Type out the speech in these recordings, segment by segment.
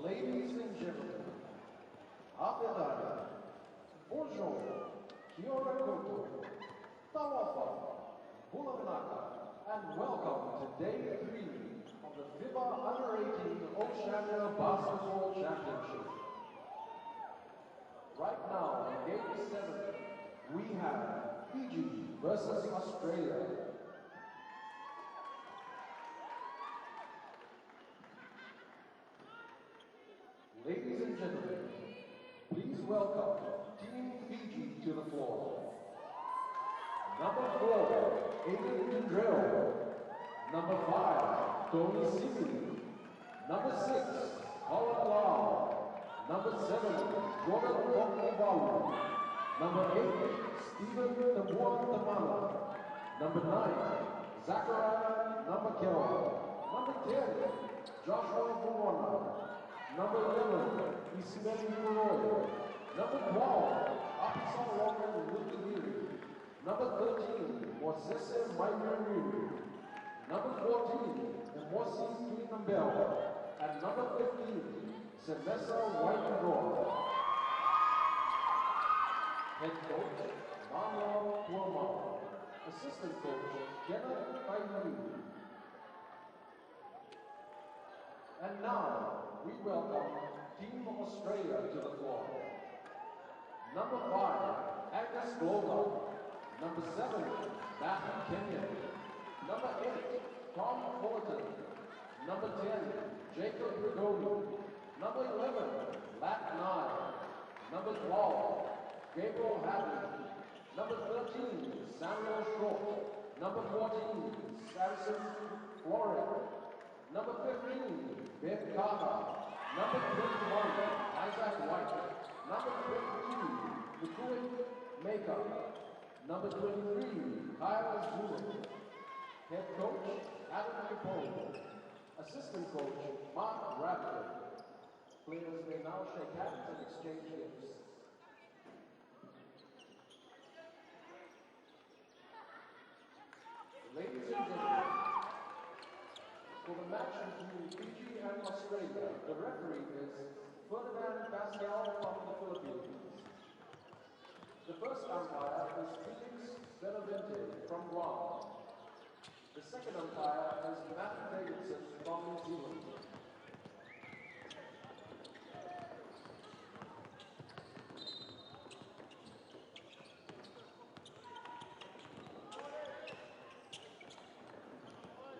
Ladies and gentlemen, Abedari, bonjour, kia ora koutou, tawafa, bulanaka, and welcome to Day 3 of the FIBA Under-18 Oceania Basketball Championship. Right now, in Game 7, we have Fiji versus Australia. Ladies and gentlemen, please welcome Team Fiji to the floor. Number 4, Aiden Dendrell. Number 5, Tony Simi. Number 6, Colin Lau. Number 7, Jordan Okovalu. Number 8, Stephen Tabuan Tamana. Number 9, Zachariah Namakel. Number 10, Joshua Buwana. Number 11, Ismail Muroy. Number 12, Apisal Roman Lutaviri. Number 13, Mosese Maimiri. Number 14, Mosi Kinambel. And number 15, Semessa White-Roy. Head coach, Mano Puama. Assistant coach, Kenneth Kaimuri. And now, we welcome Team Australia to the floor. Number 5, Agnes Glover. Number 7, Matthew Kenyon. Number 8, Tom Fullerton. Number 10, Jacob Rigoni. Number 11, Lat Nye. Number 12, Gabriel Hadley. Number 13, Samuel Short. Number 14, Samson Flores. Number 15, Ben Carter. Number 21, Isaac White. Number 22, McCoy Maker. Number 23, Kyle Zulu. Head coach, Adam Capone. Assistant coach, Mark Bradley. Players may now shake hands and exchange gifts. Ladies and gentlemen, for the match between Fiji and Australia, the referee is Ferdinand Pascal from the Philippines. The first umpire is Felix Benavente from Guam. The second umpire is Matthew Davidson from New Zealand.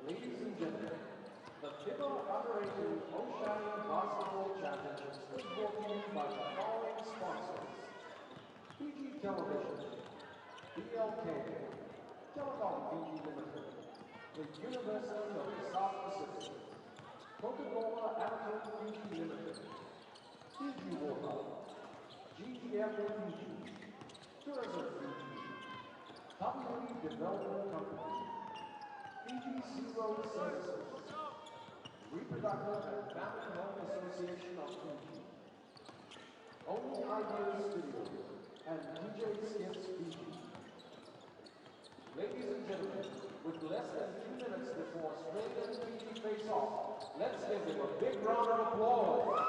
Ladies and gentlemen, the FIBA Under-18 Oceania Basketball Championships is brought to you by the following sponsors: Fiji Television, BLK, Telecom Fiji Limited, the University of the South Pacific, Coca-Cola Amateur Fiji Limited, Fiji Water, GGF Fiji, Tourism Fiji, WE Development Company, Fiji Searoad Services, Reproductive and Family Health Association of Fiji, Only Ideas Studio, and DJ Skips Fiji. Ladies and gentlemen, with less than 2 minutes before Australia and Fiji face off, let's give them a big round of applause.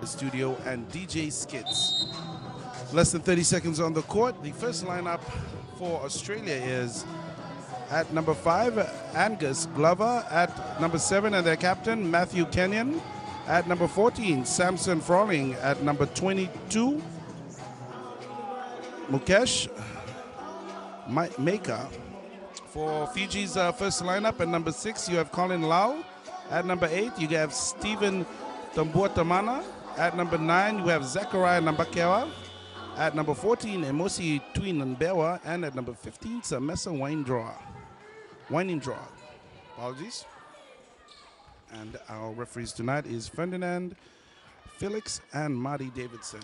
the studio, and DJ Skits. Less than 30 seconds on the court. The first lineup for Australia is at number 5, Angus Glover. At number 7, and their captain, Matthew Kenyon. At number 14, Samson Froling. At number 22, Mukesh Maker. For Fiji's first lineup, at number 6, you have Colin Lau. At number 8, you have Stephen Tambuatamana. At number 9, you have Zachariah Nambakewa. At number 14, Emosi Twinanbewa. And at number 15, Samesa Weinendraw. Apologies. And our referees tonight is Ferdinand Felix and Marty Davidson.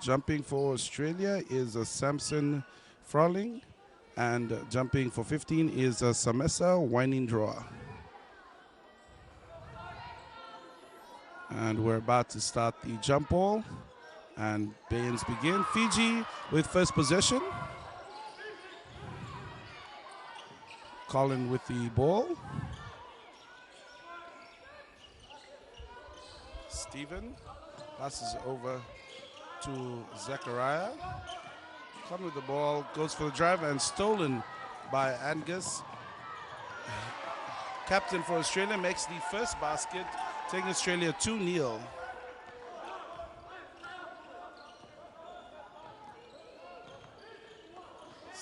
Jumping for Australia is Samson Froling, and jumping for 15 is Samesa Weinendraw. And we're about to start the jump ball, and Bayans begin. Fiji with first possession. Colin with the ball. Stephen passes over to Zachariah. Colin with the ball, goes for the drive, and stolen by Angus. Captain for Australia makes the first basket, taking Australia 2-0.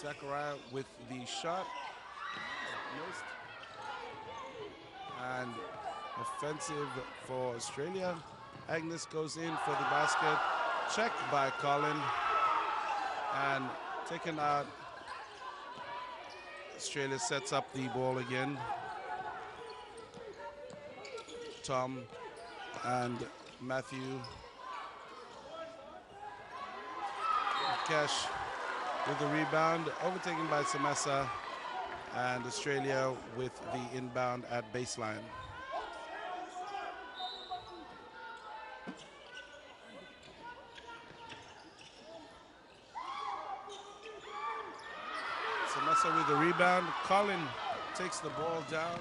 Zachariah with the shot. Missed. And offensive for Australia. Agnes goes in for the basket. Checked by Colin. And taken out. Australia sets up the ball again. Tom and Matthew. Cash with the rebound, overtaken by Samesa, and Australia with the inbound at baseline. Samesa with the rebound. Colin takes the ball down.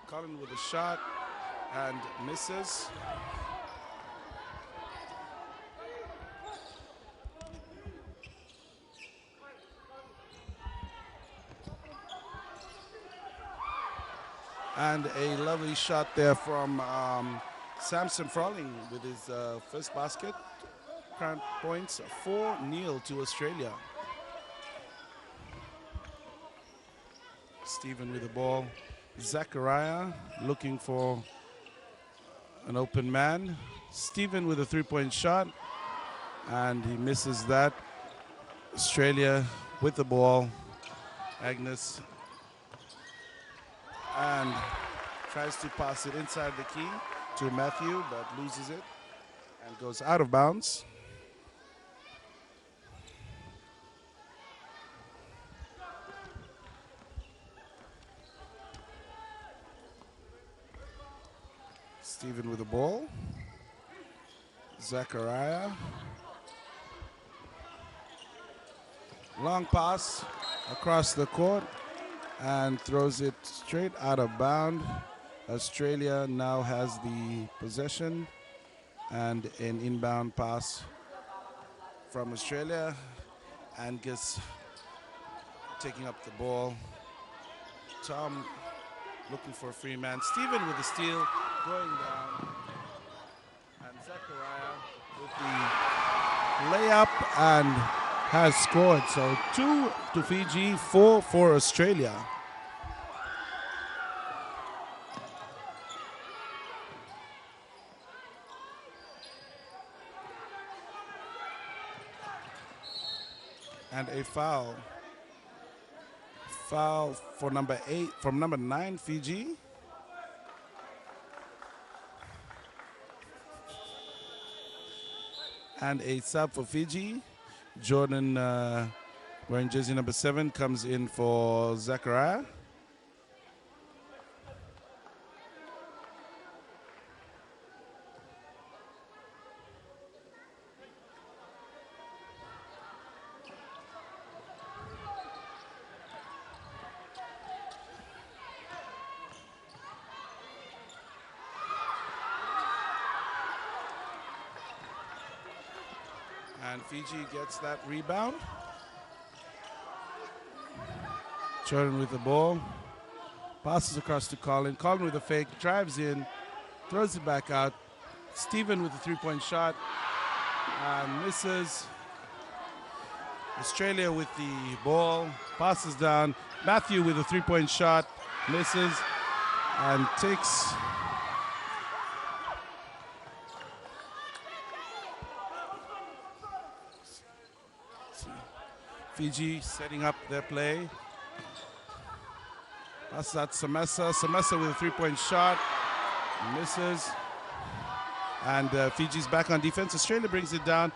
Colin with a shot and misses. And a lovely shot there from Samson Froling with his first basket. Current points 4-0 to Australia. Stephen with the ball. Zachariah looking for an open man. Stephen with a three-point shot, and he misses that. Australia with the ball. Agnes, and tries to pass it inside the key to Matthew, but loses it and goes out of bounds. Stephen with the ball. Zachariah. Long pass across the court and throws it straight out of bound. Australia now has the possession and an inbound pass from Australia. Angus taking up the ball. Tom looking for a free man. Stephen with the steal, going down. And Zachariah with the layup and has scored. So 2 to Fiji, 4 for Australia. And a foul. Foul for number 8, from number 9, Fiji. And a sub for Fiji. Jordan, wearing jersey number 7, comes in for Zachariah. And Fiji gets that rebound. Jordan with the ball. Passes across to Colin. Colin with a fake. Drives in. Throws it back out. Stephen with a three-point shot. And misses. Australia with the ball. Passes down. Matthew with a three-point shot. Misses. And takes... Fiji setting up their play. Passes out Samesa. Samesa with a three-point shot. Misses. And Fiji's back on defense. Australia brings it down.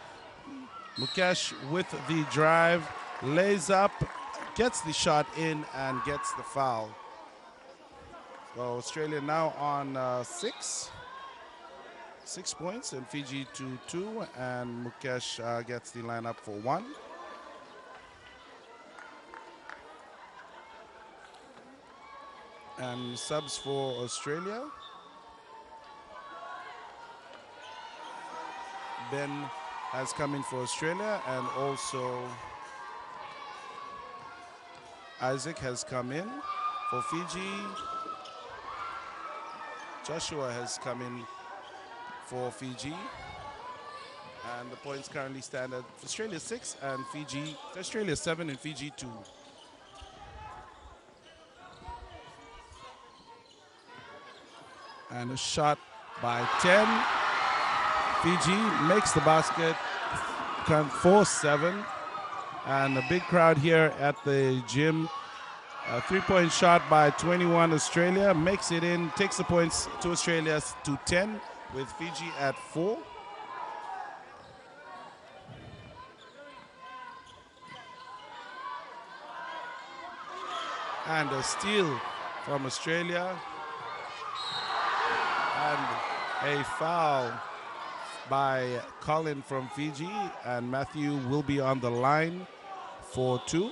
Mukesh with the drive. Lays up. Gets the shot in and gets the foul. So Australia now on 6 points and Fiji 2. And Mukesh gets the lineup for 1. And subs for Australia. Ben has come in for Australia, and also Isaac has come in for Fiji. Joshua has come in for Fiji. And the points currently stand at Australia 6 and Australia 7 and Fiji 2. And a shot by 10. Fiji makes the basket, 4-7. And a big crowd here at the gym. A three-point shot by 21 Australia, makes it in, takes the points to Australia to 10 with Fiji at 4. And a steal from Australia. And a foul by Colin from Fiji, and Matthew will be on the line for 2.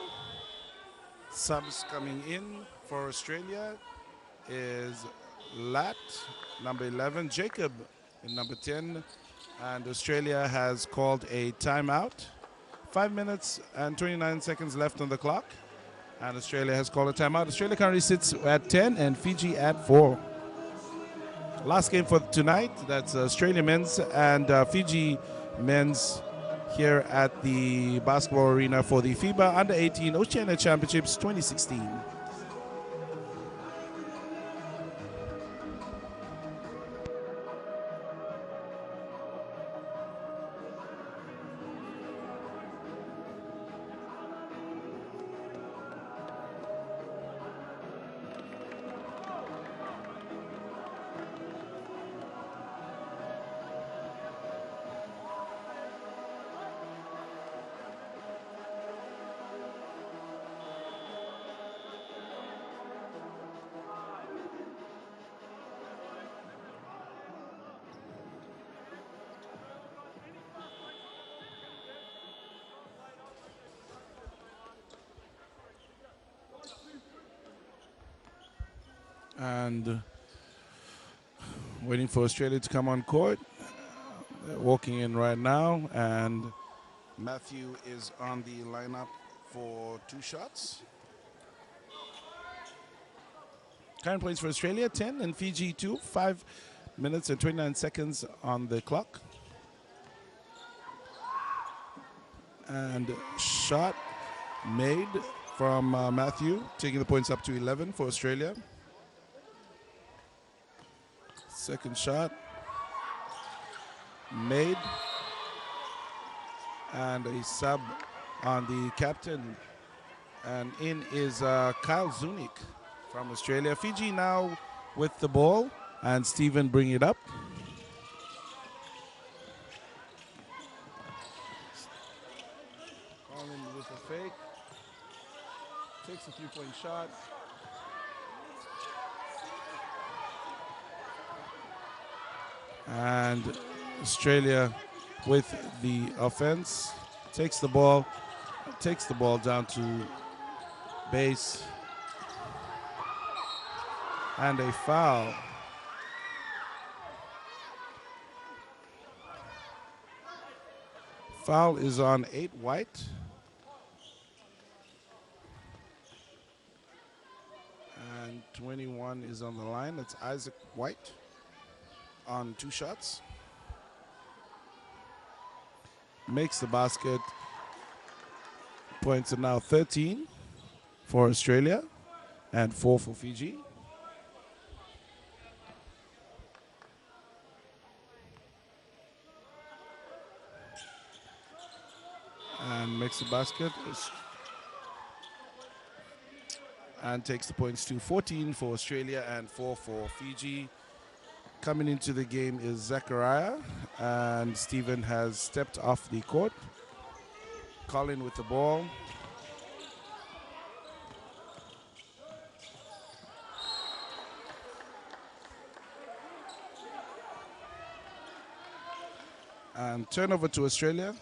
Subs coming in for Australia is Lat, number 11, Jacob in number 10, and Australia has called a timeout. 5 minutes and 29 seconds left on the clock, and Australia has called a timeout. Australia currently sits at 10 and Fiji at 4. Last game for tonight, that's Australia men's and Fiji men's here at the basketball arena for the FIBA Under-18 Oceania Championships 2016. And waiting for Australia to come on court. They're walking in right now, and Matthew is on the lineup for 2 shots. Current points for Australia, 10 and Fiji 2. 5 minutes and 29 seconds on the clock. And shot made from Matthew, taking the points up to 11 for Australia. Second shot made, and a sub on the captain, and in is Kyle Zunic from Australia. Fiji now with the ball, and Stephen bring it up. Colin with a fake, takes a three-point shot. And Australia with the offense takes the ball down to base, and a foul. Foul is on 8 White. And 21 is on the line. That's Isaac White on 2 shots. Makes the basket. Points are now 13 for Australia and 4 for Fiji. And makes the basket. And takes the points to 14 for Australia and 4 for Fiji. Coming into the game is Zachariah, and Stephen has stepped off the court. Colin with the ball. And turnover to Australia.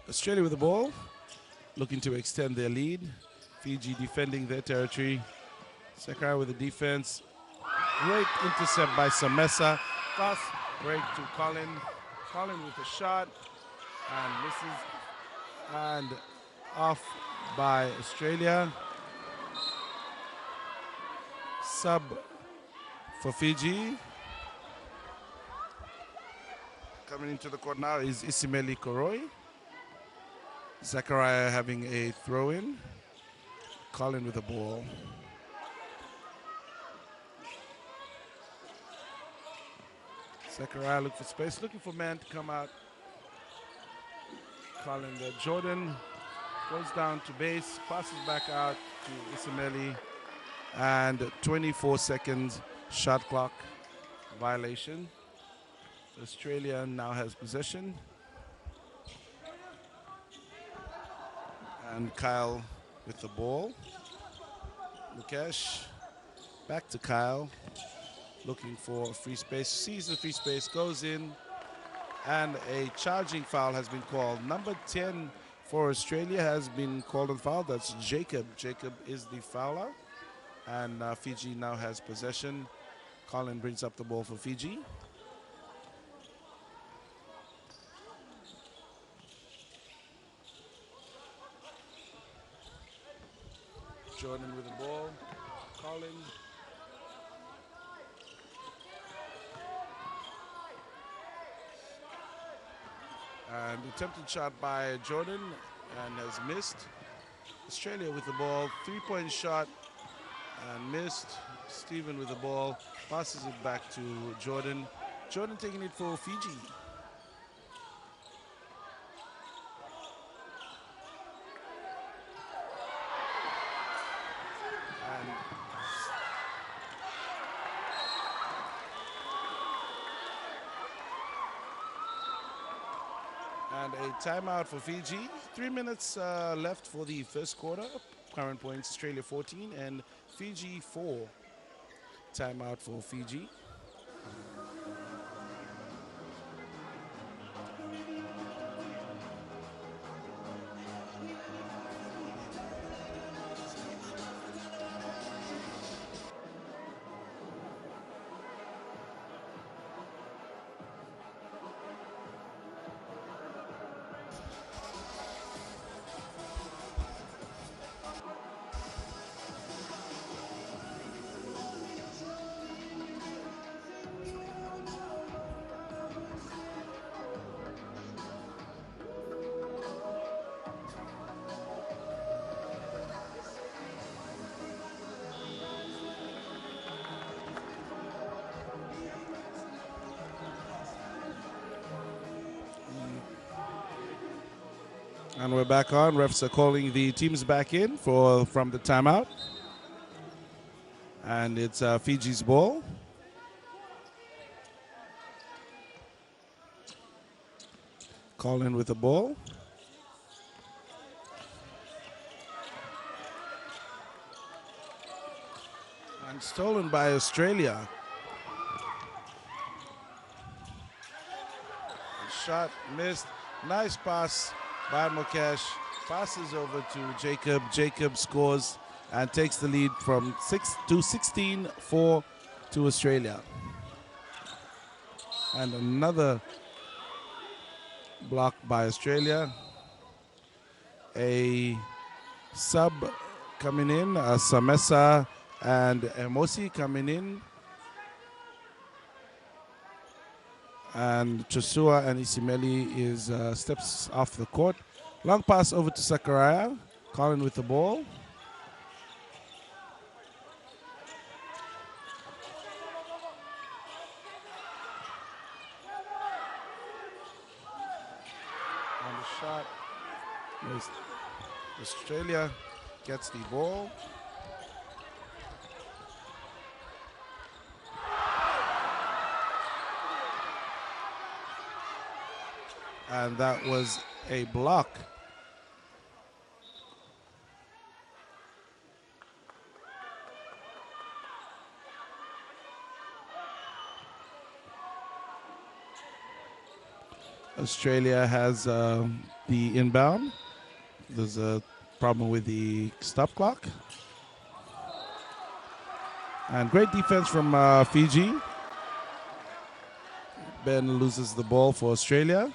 Australia with the ball, looking to extend their lead. Fiji defending their territory. Zachariah with the defense. Great intercept by Samesa. Fast break to Colin. Colin with a shot and misses. And off by Australia. Sub for Fiji. Coming into the court now is Isimeli Koroi. Zachariah having a throw-in. Colin with the ball. Zachariah looking for space, looking for man to come out. Colin there. Jordan goes down to base, passes back out to Isimeli. And 24 seconds shot clock violation. Australia now has possession. And Kyle with the ball. Mukesh back to Kyle. Looking for free space. Sees the free space, goes in. And a charging foul has been called. Number 10 for Australia has been called on foul. That's Jacob. Jacob is the fouler. And Fiji now has possession. Colin brings up the ball for Fiji. Jordan with the ball. Colin. And attempted shot by Jordan and has missed. Australia with the ball. 3-point shot and missed. Stephen with the ball. Passes it back to Jordan. Jordan taking it for Fiji. And a timeout for Fiji. 3 minutes left for the first quarter. Current points, Australia 14 and Fiji 4. Timeout for Fiji. And we're back on. Refs are calling the teams back in from the timeout. And it's Fiji's ball. Colin with the ball. And stolen by Australia. Shot missed. Nice pass by Mukesh. Passes over to Jacob. Jacob scores and takes the lead from 16-4 to Australia. And another block by Australia. A sub coming in, Samesa and Emosi coming in. And Chosua and Isimeli is steps off the court. Long pass over to Sakaraya. Colin with the ball. On the shot, Australia gets the ball. And that was a block. Australia has the inbound. There's a problem with the stop clock. And great defense from Fiji. Ben loses the ball for Australia.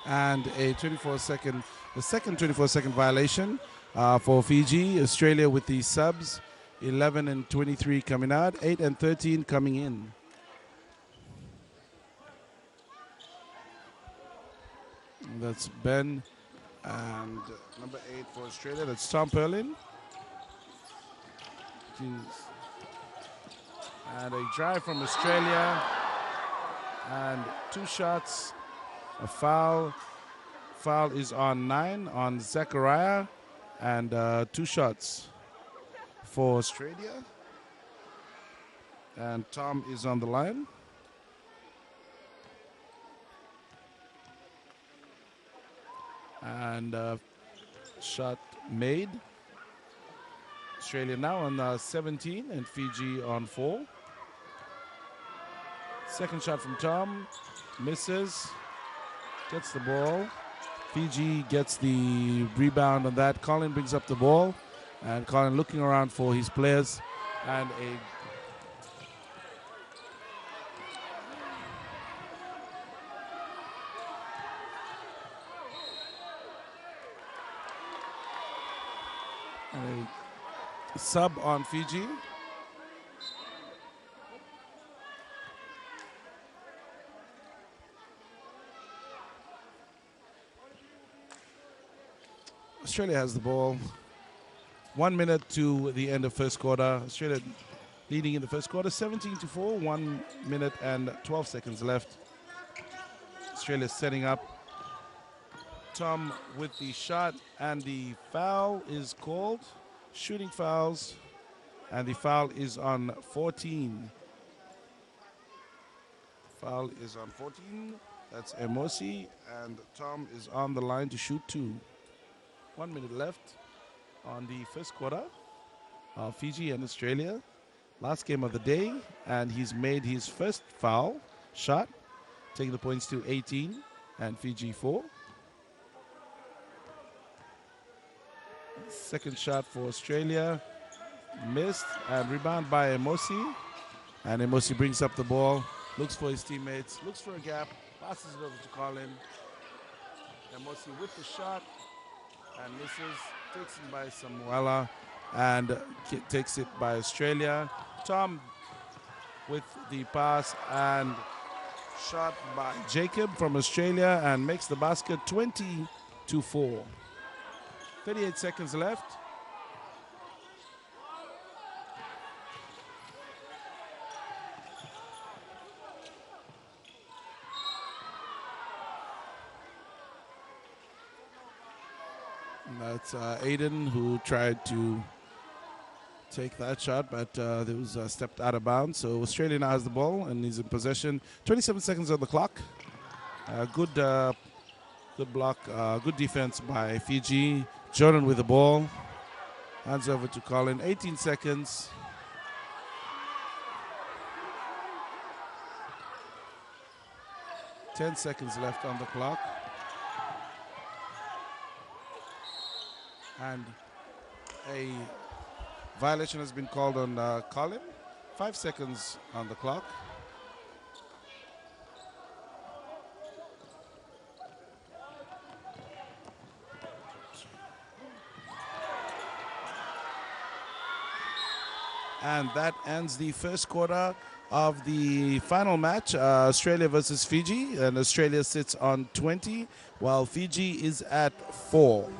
And a 24-second, the second 24-second violation for Fiji. Australia with the subs, 11 and 23 coming out, 8 and 13 coming in. And that's Ben, and number 8 for Australia, that's Tom Perlin. And a drive from Australia, and 2 shots. A foul. Foul is on 9 on Zachariah, and 2 shots for Australia. And Tom is on the line. And shot made. Australia now on 17 and Fiji on 4. Second shot from Tom. Misses. Gets the ball. Fiji gets the rebound on that. Colin brings up the ball. And Colin looking around for his players. And a sub on Fiji. Australia has the ball. 1 minute to the end of first quarter. Australia leading in the first quarter, 17-4. 1 minute and 12 seconds left. Australia setting up. Tom with the shot, and the foul is called. Shooting fouls, and the foul is on 14. Foul is on 14. That's Emosi, and Tom is on the line to shoot 2. 1 minute left on the first quarter. Fiji and Australia. Last game of the day, and he's made his first foul shot, taking the points to 18 and Fiji 4. Second shot for Australia, missed, and rebound by Emosi. And Emosi brings up the ball, looks for his teammates, looks for a gap, passes it over to Colin. Emosi with the shot, and misses, takes it by Samuela, and takes it by Australia. Tom with the pass, and shot by Jacob from Australia, and makes the basket 20-4. 38 seconds left. That's Aiden who tried to take that shot, but it was stepped out of bounds. So Australia now has the ball and is in possession. 27 seconds on the clock. Good block, good defense by Fiji. Jordan with the ball. Hands over to Colin. 18 seconds. Ten seconds left on the clock. And a violation has been called on Colin. 5 seconds on the clock. And that ends the first quarter of the final match, Australia versus Fiji. And Australia sits on 20, while Fiji is at 4.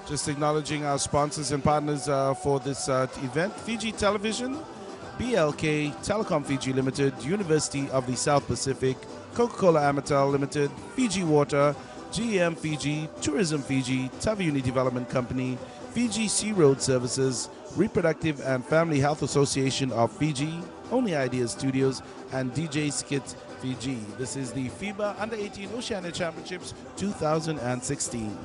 Just acknowledging our sponsors and partners for this event. Fiji Television, BLK, Telecom Fiji Limited, University of the South Pacific, Coca-Cola Amatil Limited, Fiji Water, GM Fiji, Tourism Fiji, Taviuni Development Company, Fiji Sea Road Services, Reproductive and Family Health Association of Fiji, Only Ideas Studios, and DJ Skits Fiji. This is the FIBA Under-18 Oceania Championships 2016.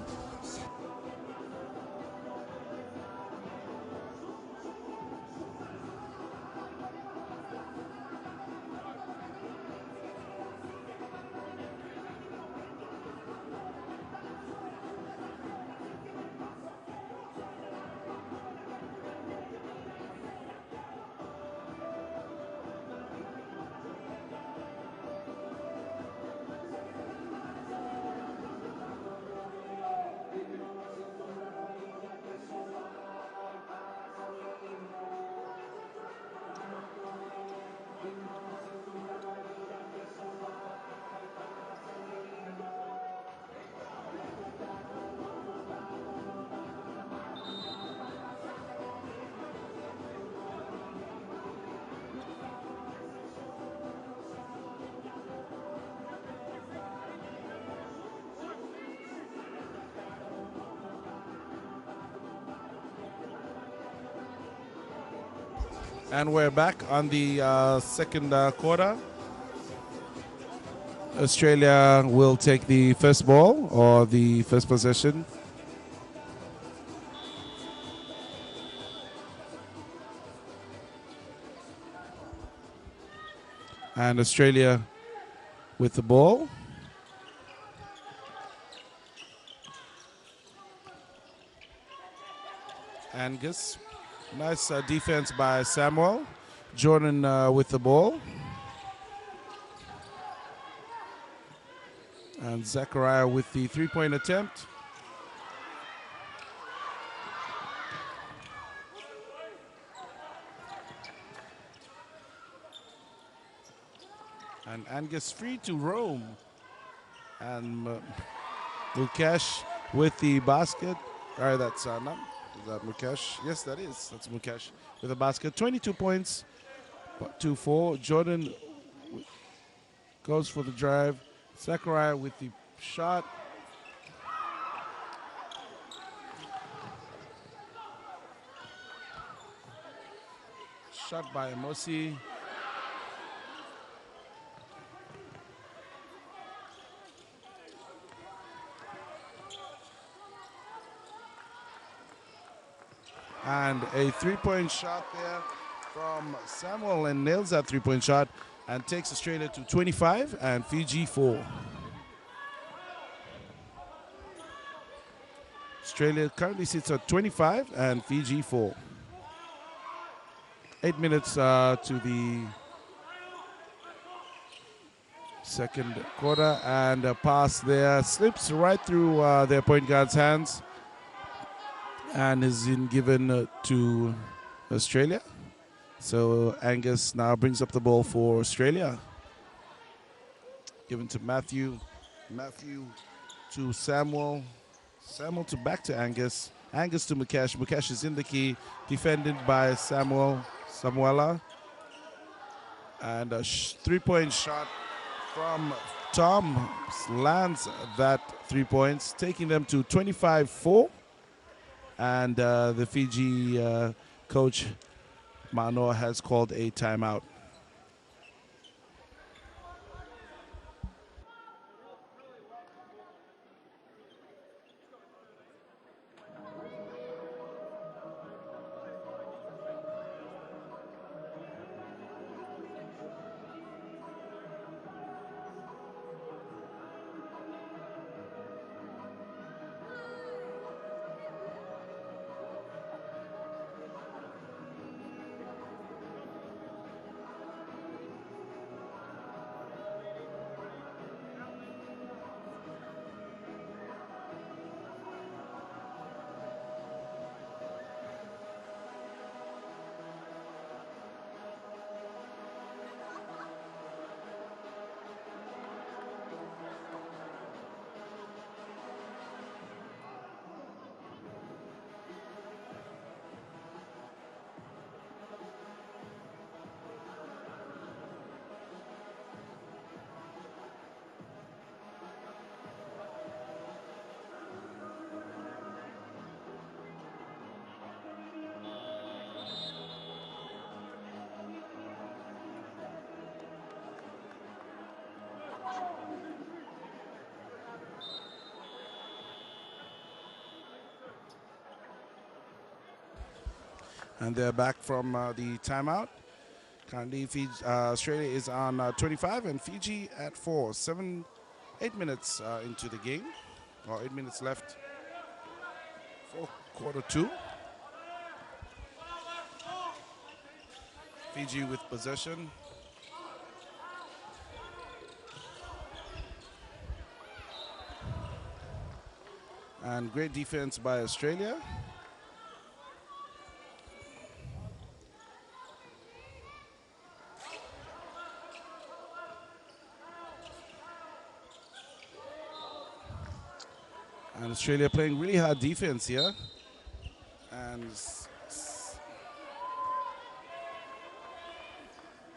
And we're back on the second quarter. Australia will take the first ball or the first possession. And Australia with the ball. Angus. Nice defense by Samuel. Jordan with the ball. And Zachariah with the three-point attempt. And Angus free to roam. And Mukesh with the basket. All right, that's not. Is that Mukesh? Yes, that is. That's Mukesh with a basket. 22 points, 2-4. Jordan goes for the drive. Zachariah with the shot. Shot by Amosi. And a three-point shot there from Samuel, and nails that three-point shot and takes Australia to 25 and Fiji 4. Australia currently sits at 25 and Fiji 4. 8 minutes to the second quarter, and a pass there slips right through their point guard's hands and is given to Australia. So Angus now brings up the ball for Australia. Given to Matthew. Matthew to Samuel. Samuel to back to Angus. Angus to Mukesh. Mukesh is in the key, defended by Samuela. And a three-point shot from Tom lands that 3 points, taking them to 25-4. And the Fiji coach, Manoa, has called a timeout. And they're back from the timeout. Currently, Australia is on 25 and Fiji at 4. 8 minutes into the game, or 8 minutes left for quarter 2. Fiji with possession. And great defense by Australia. And Australia playing really hard defense here. And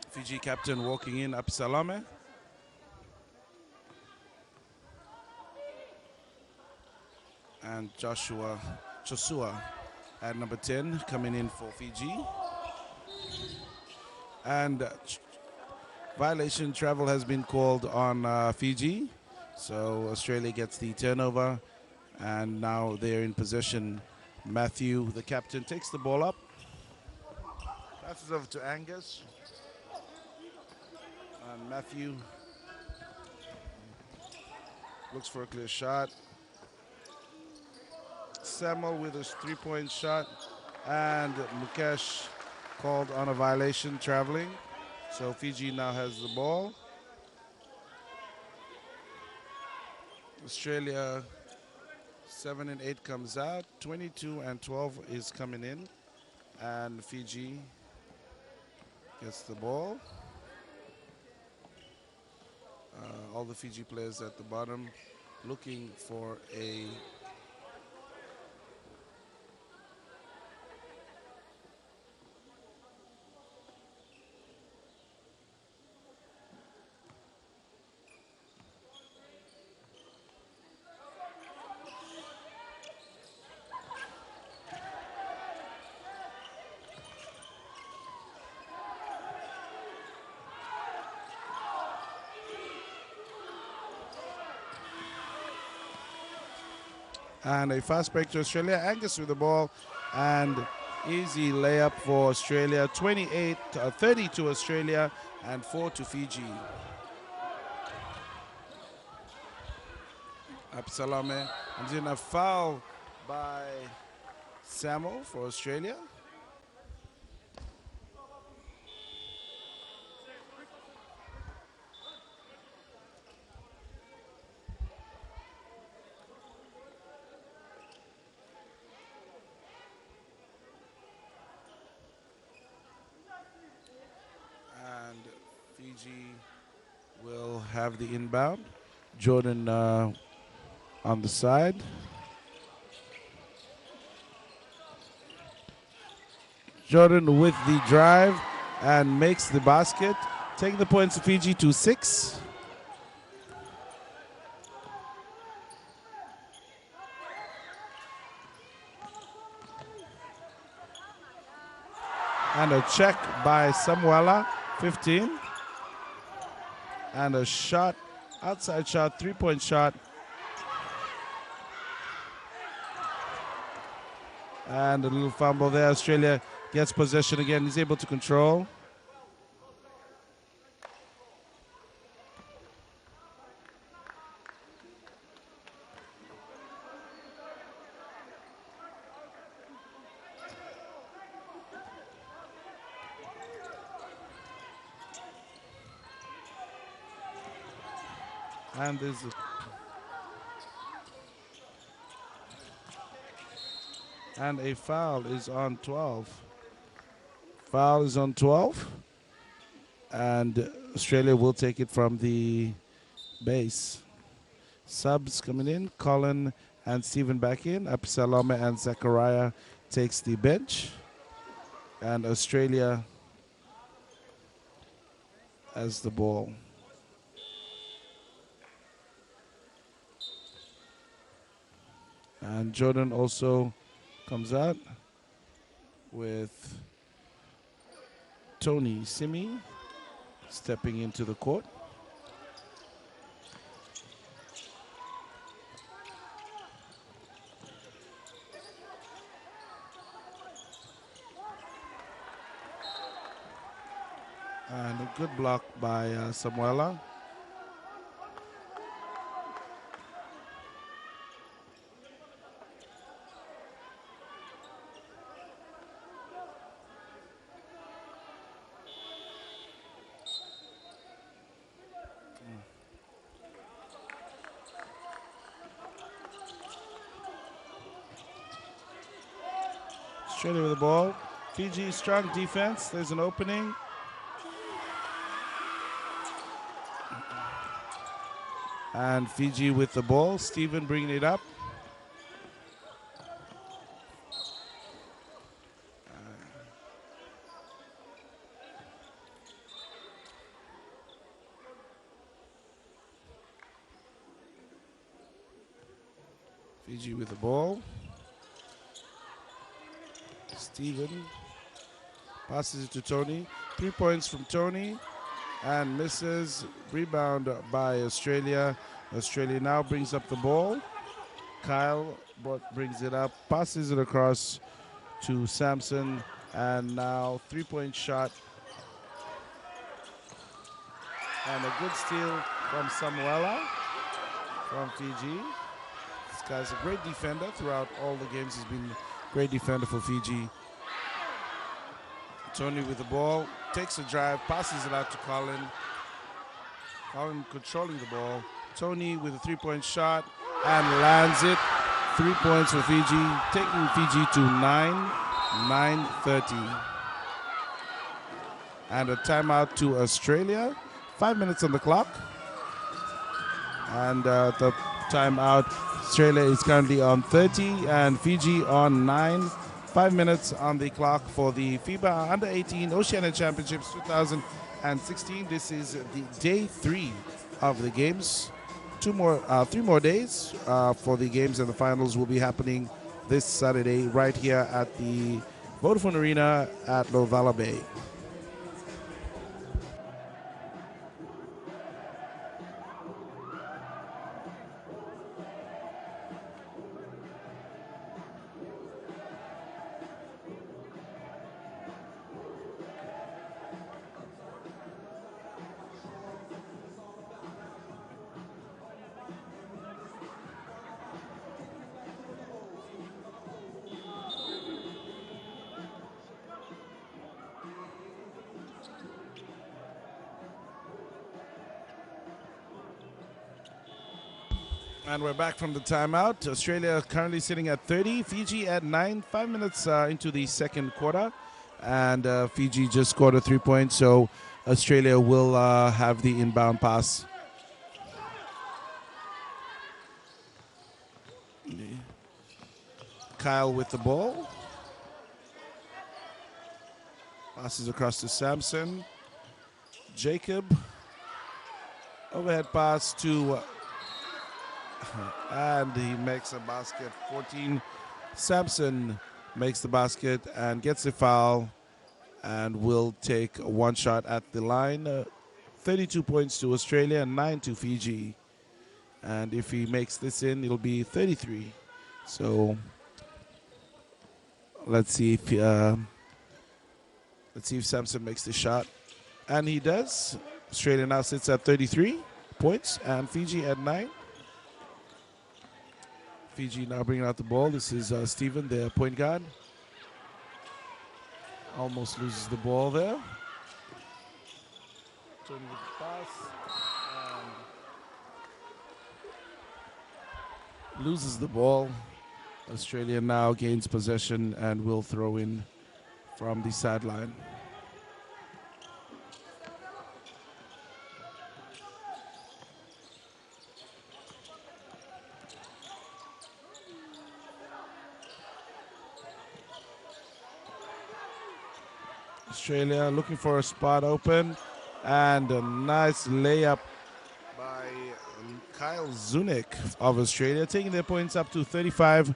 Fiji captain walking in, Apisalame. And Joshua at number 10 coming in for Fiji. And violation travel has been called on Fiji. So Australia gets the turnover. And now they're in possession. Matthew, the captain, takes the ball up. Passes over to Angus. And Matthew looks for a clear shot. Samuel with his three-point shot. And Mukesh called on a violation traveling. So Fiji now has the ball. Australia 7 and 8 comes out, 22 and 12 is coming in, and Fiji gets the ball. All the Fiji players at the bottom looking for a and a fast break to Australia. Angus with the ball, and easy layup for Australia. 30 to Australia and 4 to Fiji. Absalame, and then a foul by Samuel for Australia. Fiji will have the inbound. Jordan on the side. Jordan with the drive and makes the basket. taking the points of Fiji to 6. And a check by Samuela, 15. And a shot, outside shot, 3-point shot. And a little fumble there. Australia gets possession again. He's able to control. And there's a foul is on 12. Foul is on 12. And Australia will take it from the base. Subs coming in. Colin and Stephen back in. Apisalome and Zachariah takes the bench. And Australia has the ball. And Jordan also comes out with Tony Simi stepping into the court. And a good block by Samuela. Australia with the ball. Fiji, strong defense. There's an opening. And Fiji with the ball. Stephen bringing it up. Fiji with the ball. Stephen passes it to Tony. 3 points from Tony and misses. Rebound by Australia. Australia now brings up the ball. Kyle brings it up, passes it across to Samson, and now 3-point shot. And a good steal from Samuela from Fiji. This guy's a great defender throughout all the games. He's been a great defender for Fiji. Tony with the ball, takes a drive, passes it out to Colin. Colin controlling the ball. Tony with a 3-point shot and lands it. 3 points for Fiji, taking Fiji to 9-30. And a timeout to Australia. 5 minutes on the clock. And the timeout, Australia is currently on 30 and Fiji on 9. 5 minutes on the clock for the FIBA Under-18 Oceania Championships 2016. This is the day 3 of the games. 3 more days for the games, and the finals will be happening this Saturday right here at the Vodafone Arena at Lovala Bay. And we're back from the timeout. Australia currently sitting at 30, Fiji at 9, 5 minutes into the second quarter. And Fiji just scored a 3-point, so Australia will have the inbound pass. Kyle with the ball. Passes across to Samson. Jacob. Overhead pass to, and he makes a basket. 14. Sampson makes the basket and gets a foul and will take one shot at the line. 32 points to Australia, 9 to Fiji. And if he makes this in, it'll be 33. So let's see if Sampson makes the shot. And he does. Australia now sits at 33 points and Fiji at 9. Fiji now bringing out the ball. This is Stephen, their point guard. Almost loses the ball there. Turning with the pass. And loses the ball. Australia now gains possession and will throw in from the sideline. Australia looking for a spot open, and a nice layup by Kyle Zunick of Australia, taking their points up to 35-9.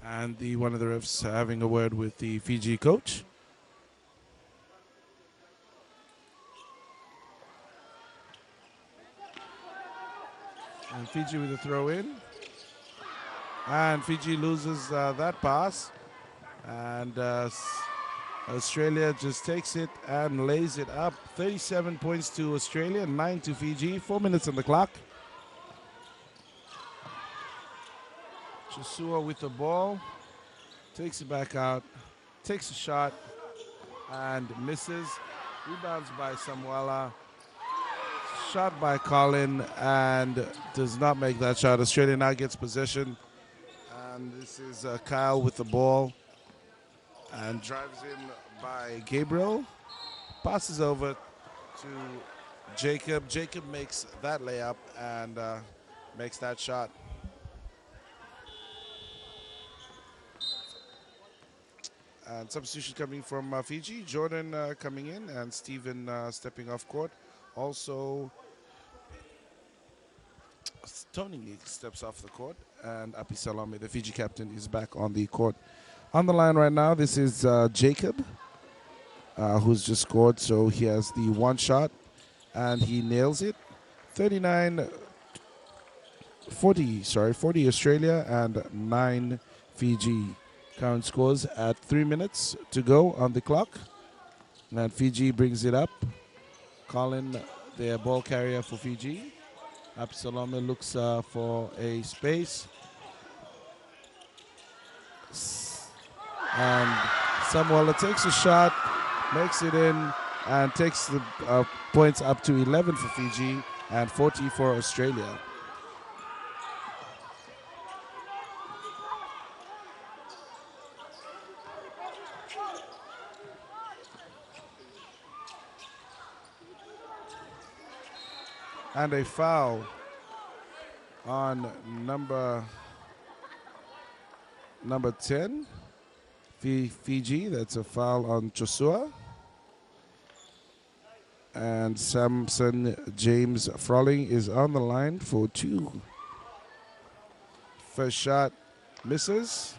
And one of the refs having a word with the Fiji coach. And Fiji with a throw in. And Fiji loses that pass. And Australia just takes it and lays it up. 37 points to Australia, 9 to Fiji. 4 minutes on the clock. Chosua with the ball, takes it back out, takes a shot, and misses. Rebounds by Samuela. Shot by Colin, and does not make that shot. Australia now gets possession. And this is Kyle with the ball. And drives in by Gabriel. Passes over to Jacob. Jacob makes that layup and makes that shot. And substitution coming from Fiji. Jordan coming in and Stephen stepping off court. Also, Tony steps off the court. And Api Salame, the Fiji captain, is back on the court. On the line right now, this is Jacob, who's just scored. So he has the one shot and he nails it. 40 Australia and 9 Fiji. Current scores at 3 minutes to go on the clock. And Fiji brings it up. Colin, their ball carrier for Fiji. Absalome looks for a space. And Samuela takes a shot, makes it in, and takes the points up to 11 for Fiji and 40 for Australia. And a foul on number 10, Fiji. That's a foul on Chosua. And Samson James Froling is on the line for 2. First shot misses.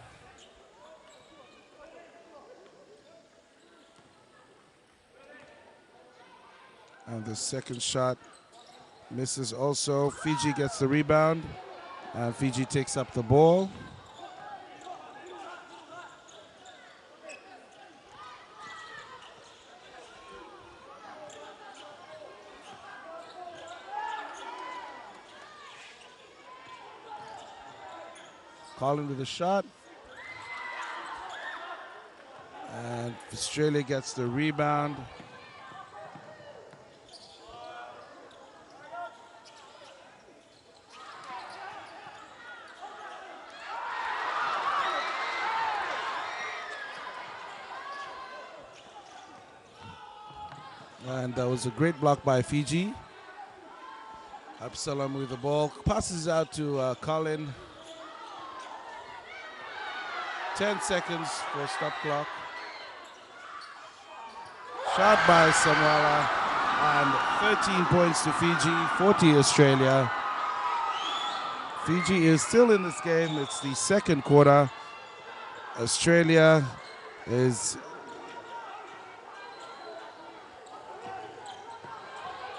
And the second shot misses also. Fiji gets the rebound, and Fiji takes up the ball. Colin with a shot. Australia gets the rebound. And that was a great block by Fiji. Absalom with the ball. Passes out to Colin. 10 seconds for stop clock. Shot by Samoa. And 13 points to Fiji, 40 Australia. Fiji is still in this game. It's the second quarter. Australia is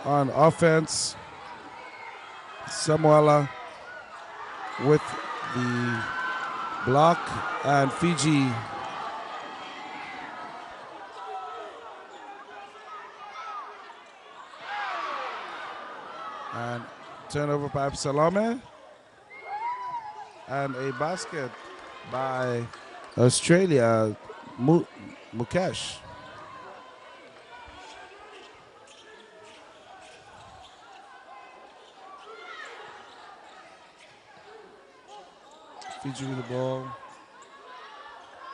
on offense. Samoa with the block, and Fiji and turnover by Salome, and a basket by Australia, Mukesh. Fiji with the ball.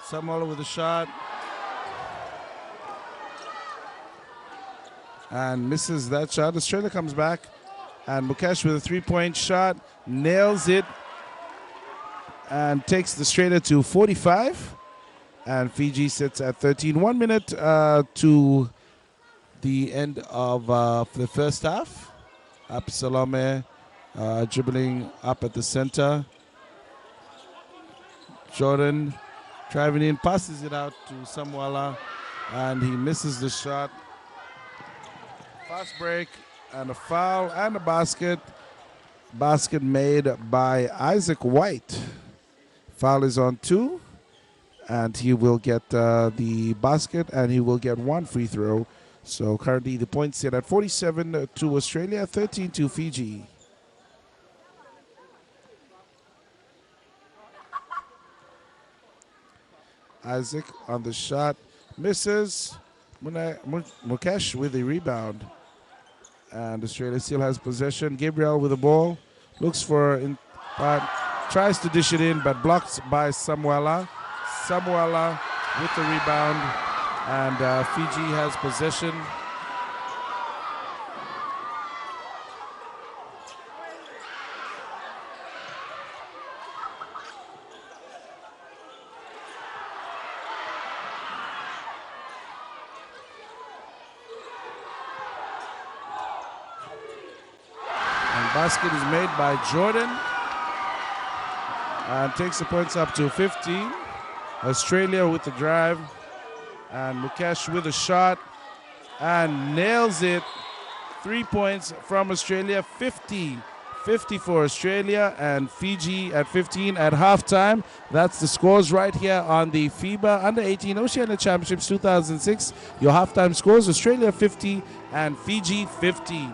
Samoa with a shot. And misses that shot. Australia comes back. And Mukesh with a three-point shot. Nails it. And takes the Australia to 45. And Fiji sits at 13. 1 minute to the end of the first half. Absalome dribbling up at the center. Jordan driving in, passes it out to Samoa, and he misses the shot. Fast break and a foul and a basket. Basket made by Isaac White. Foul is on 2, and he will get the basket, and he will get 1 free throw. So currently the points sit at 47 to Australia, 13 to Fiji. Isaac on the shot, misses. Mukesh with the rebound. And Australia still has possession. Gabriel with the ball. Looks for, tries to dish it in, but blocked by Samoa. Samoa with the rebound. And Fiji has possession. Basket is made by Jordan and takes the points up to 15. Australia with the drive, and Mukesh with a shot and nails it. 3 points from Australia, 50 for Australia, and Fiji at 15 at halftime. That's the scores right here on the FIBA Under-18 Oceania Championships 2006. Your halftime scores: Australia 50 and Fiji 15.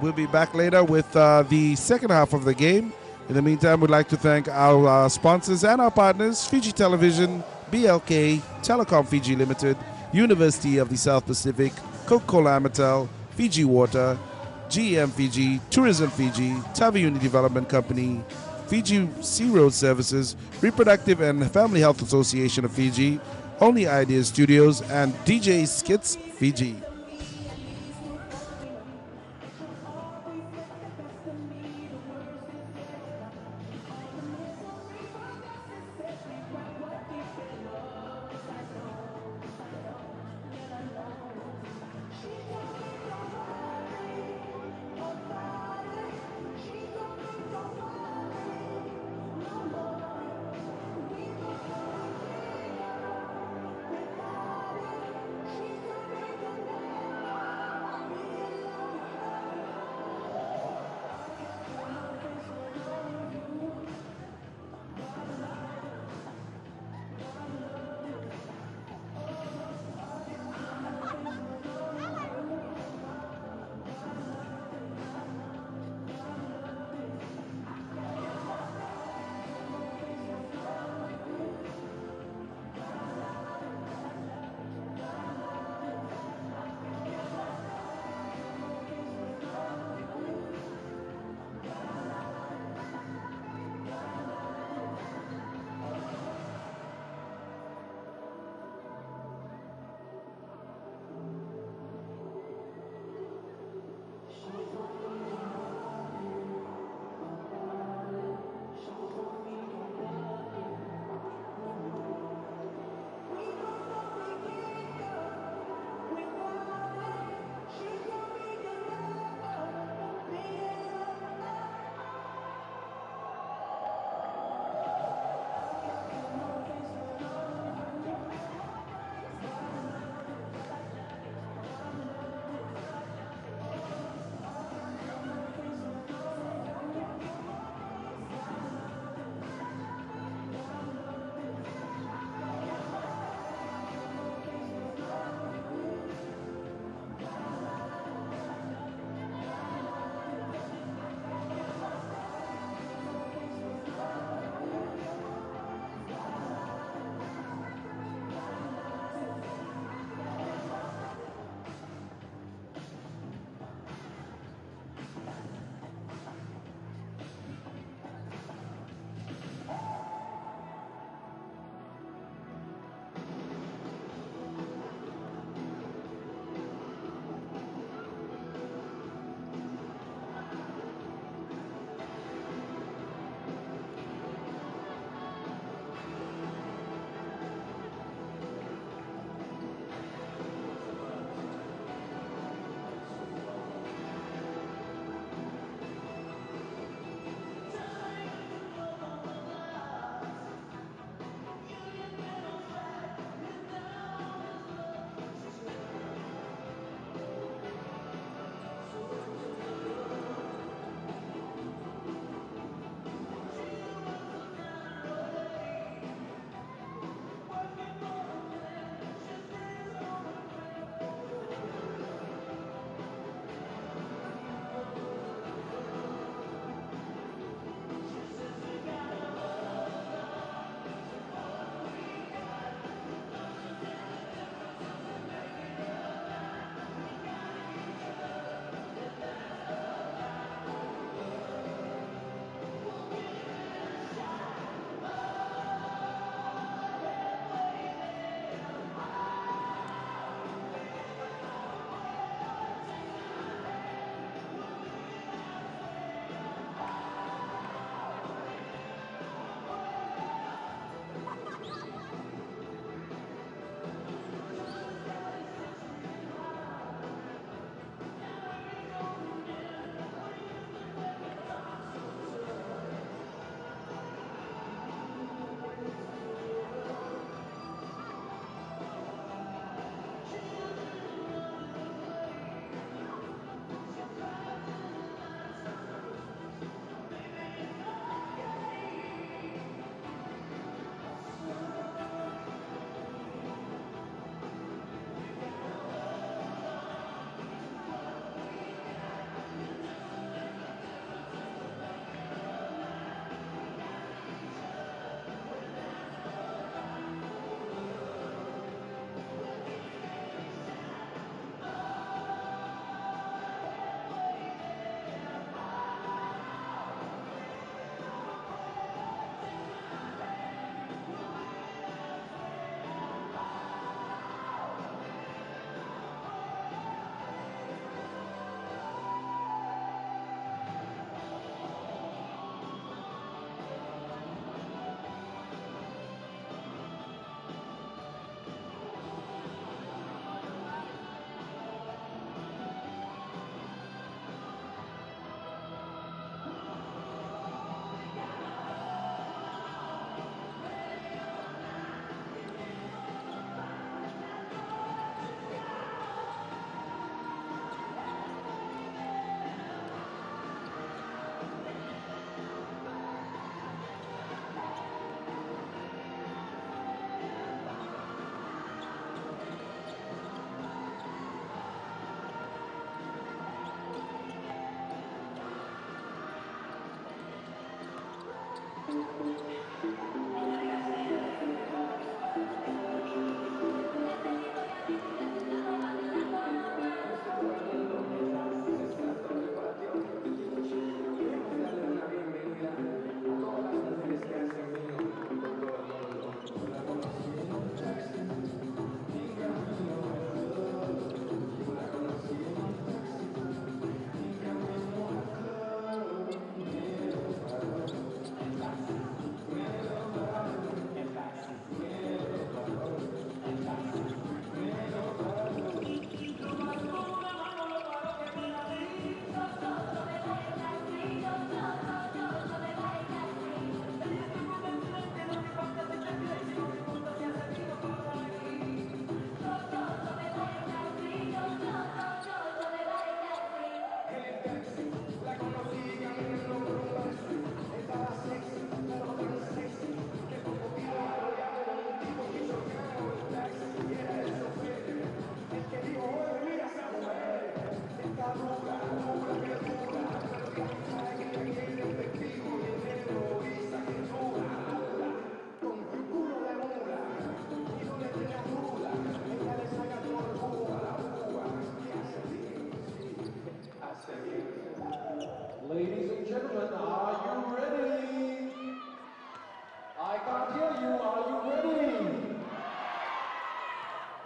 We'll be back later with the second half of the game. In the meantime, we'd like to thank our sponsors and our partners: Fiji Television, BLK, Telecom Fiji Limited, University of the South Pacific, Coca-Cola Amatil, Fiji Water, GM Fiji, Tourism Fiji, Taviuni Development Company, Fiji Sea Road Services, Reproductive and Family Health Association of Fiji, Only Ideas Studios, and DJ Skits Fiji.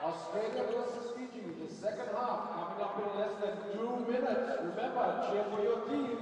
Australia versus Fiji, the second half coming up in less than 2 minutes. Remember, cheer for your team.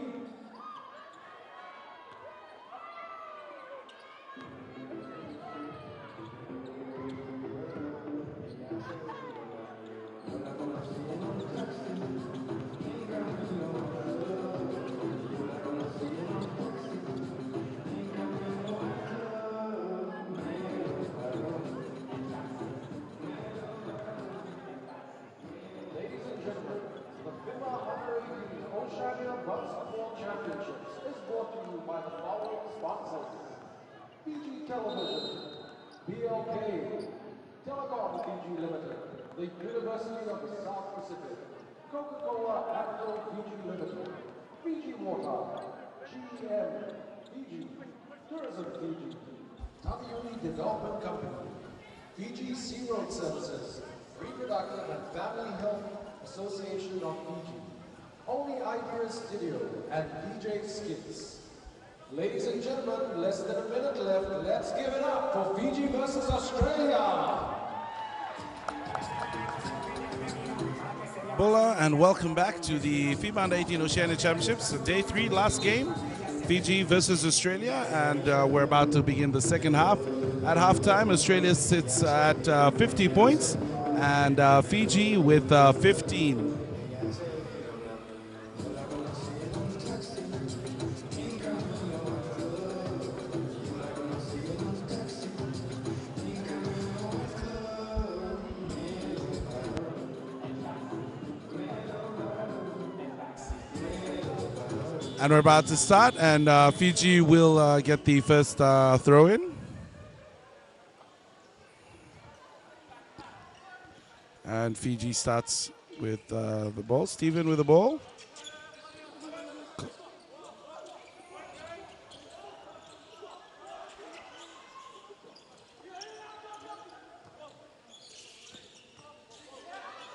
Ladies and gentlemen, the FIBA Under-18 Oceania Basketball Championships is brought to you by the following sponsors: Fiji Television, BLK, Telecom Fiji Limited, the University of the South Pacific, Coca-Cola Agro Fiji Limited, Fiji Water, GM, Fiji, Tourism Fiji, Tamayuni Development Company, Fiji Sea Road Services, Reproductive and Family Health Association of Fiji, Only Ideas Studio, and DJ Skits. Ladies and gentlemen, less than a minute left. Let's give it up for Fiji versus Australia. Bulla, and welcome back to the FIBA Under-18 Oceania Championships, day 3, last game, Fiji versus Australia, and we're about to begin the second half. At halftime, Australia sits at 50 points, and Fiji with 15. And we're about to start, and Fiji will get the first throw in. And Fiji starts with the ball. Stephen with the ball.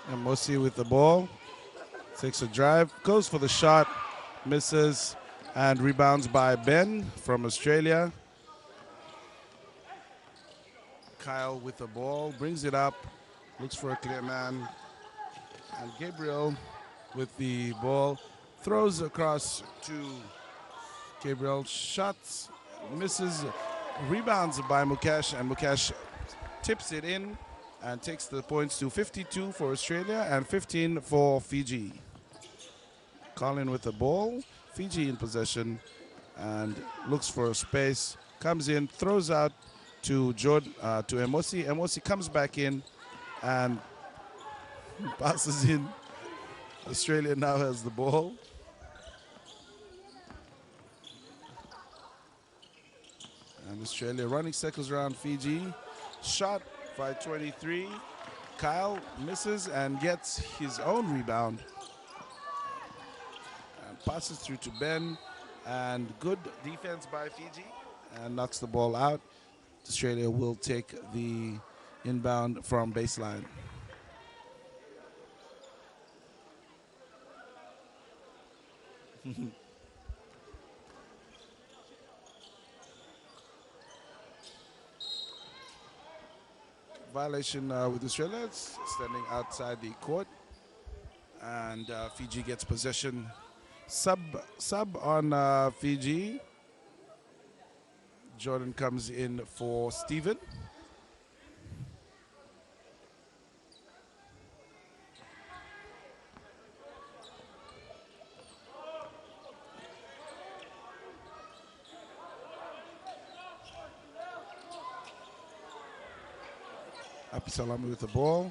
And Mosi with the ball. Takes a drive, goes for the shot. Misses, and rebounds by Ben from Australia. Kyle with the ball, brings it up, looks for a clear man. And Gabriel with the ball, throws across to Gabriel, shots, misses, rebounds by Mukesh, and Mukesh tips it in and takes the points to 52 for Australia and 15 for Fiji. Colin with the ball, Fiji in possession, and looks for a space, comes in, throws out to to Emosi. Emosi comes back in and passes in. Australia now has the ball. And Australia running circles around Fiji. Shot by 23. Kyle misses and gets his own rebound. Passes through to Ben, and good defense by Fiji, and knocks the ball out. Australia will take the inbound from baseline. Violation with Australia. It's standing outside the court, and Fiji gets possession. Sub on Fiji. Jordan comes in for Stephen. Apisalami with the ball.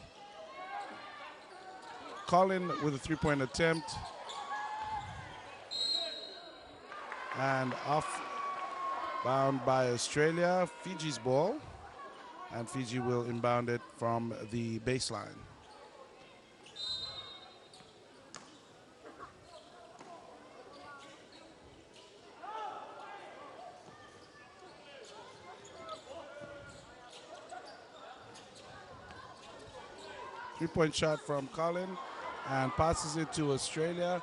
Colin with a three-point attempt. And off bound by Australia. Fiji's ball. And Fiji will inbound it from the baseline. Three-point shot from Colin and passes it to Australia.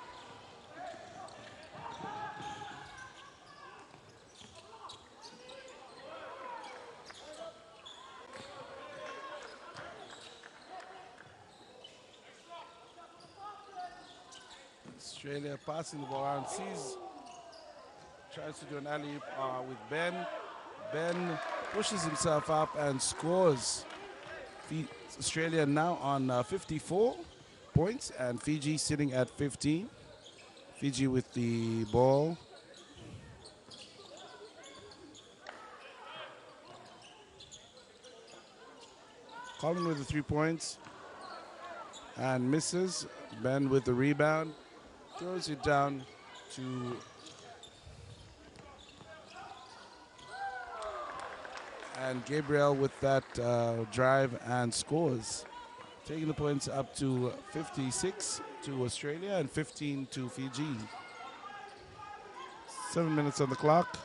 Australia passing the ball around, tries to do an alley-oop with Ben. Ben pushes himself up and scores. Australia now on 54 points and Fiji sitting at 15. Fiji with the ball. Colin with the 3 points and misses. Ben with the rebound. Throws it down to and Gabriel with that drive and scores. Taking the points up to 56 to Australia and 15 to Fiji. 7 minutes on the clock.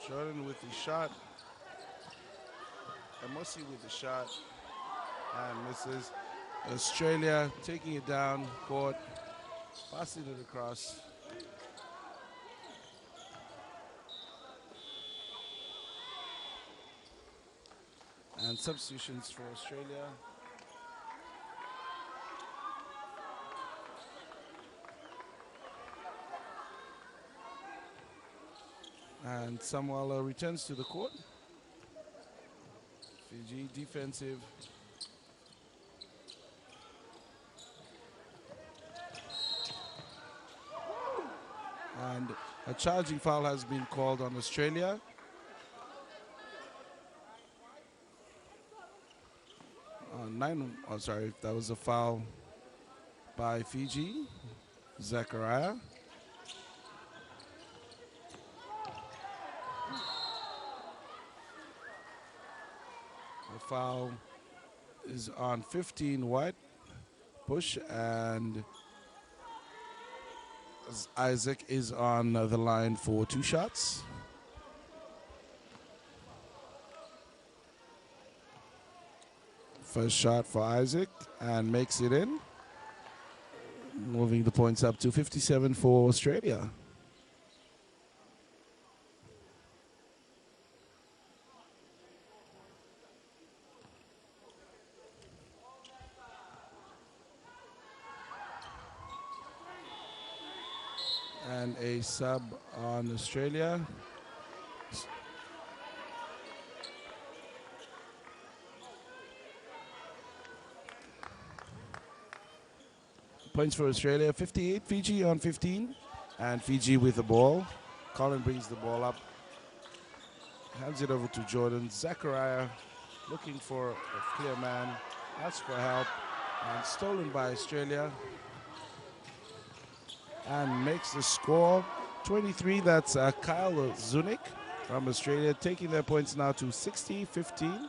Jordan with the shot. Amosi with the shot and misses. Australia taking it down court, passing it across. And substitutions for Australia. And Samuela returns to the court. Fiji defensive. And a charging foul has been called on Australia. Sorry, that was a foul by Fiji. Zachariah. The foul is on 15 White, Bush, and Isaac is on the line for 2 shots. First shot for Isaac and makes it in. Moving the points up to 57 for Australia. And a sub on Australia. Points for Australia, 58, Fiji on 15. And Fiji with the ball. Colin brings the ball up. Hands it over to Jordan. Zachariah looking for a clear man. Asks for help. And stolen by Australia. And makes the score 23. That's Kyle Zunik from Australia, taking their points now to 60-15.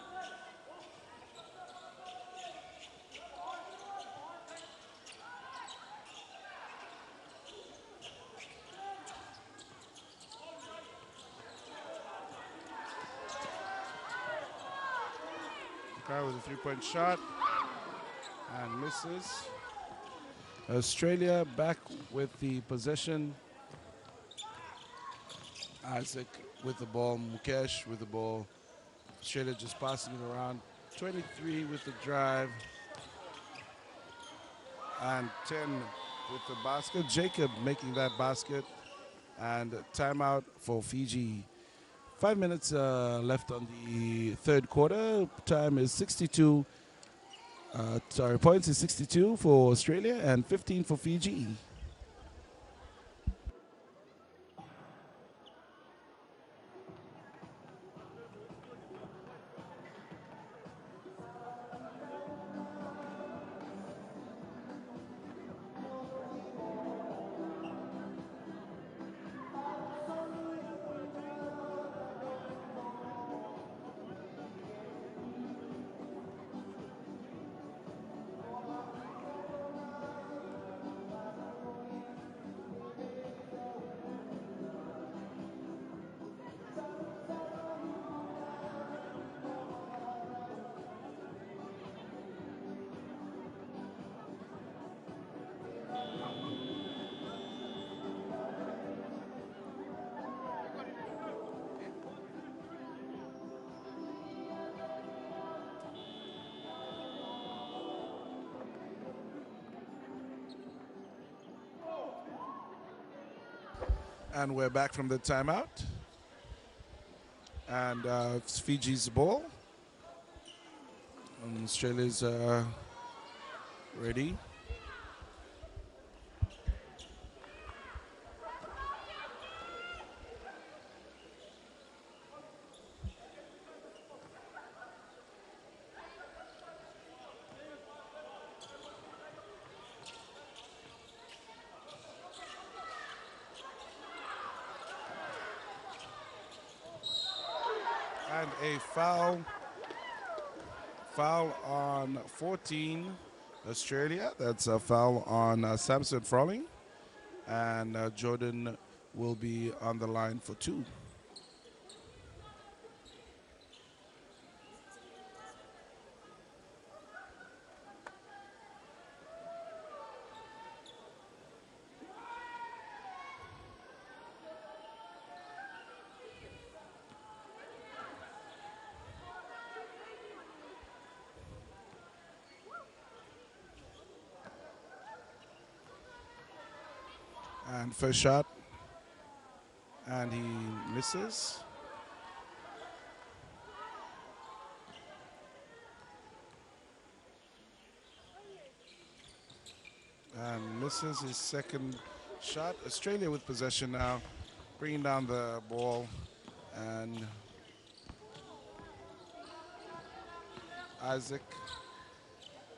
Kyle with a 3-point shot and misses. Australia back with the possession. Isaac with the ball, Mukesh with the ball. Australia just passing it around. 23 with the drive. And 10 with the basket. Jacob making that basket. And timeout for Fiji. 5 minutes left on the third quarter. Time is 62. Points is 62 for Australia and 15 for Fiji. And we're back from the timeout. And it's Fiji's ball. And Australia's ready. And a foul on 14 Australia. That's a foul on Samson Froling. And Jordan will be on the line for 2. And first shot, and he misses. And misses his second shot. Australia with possession now, bringing down the ball, and Isaac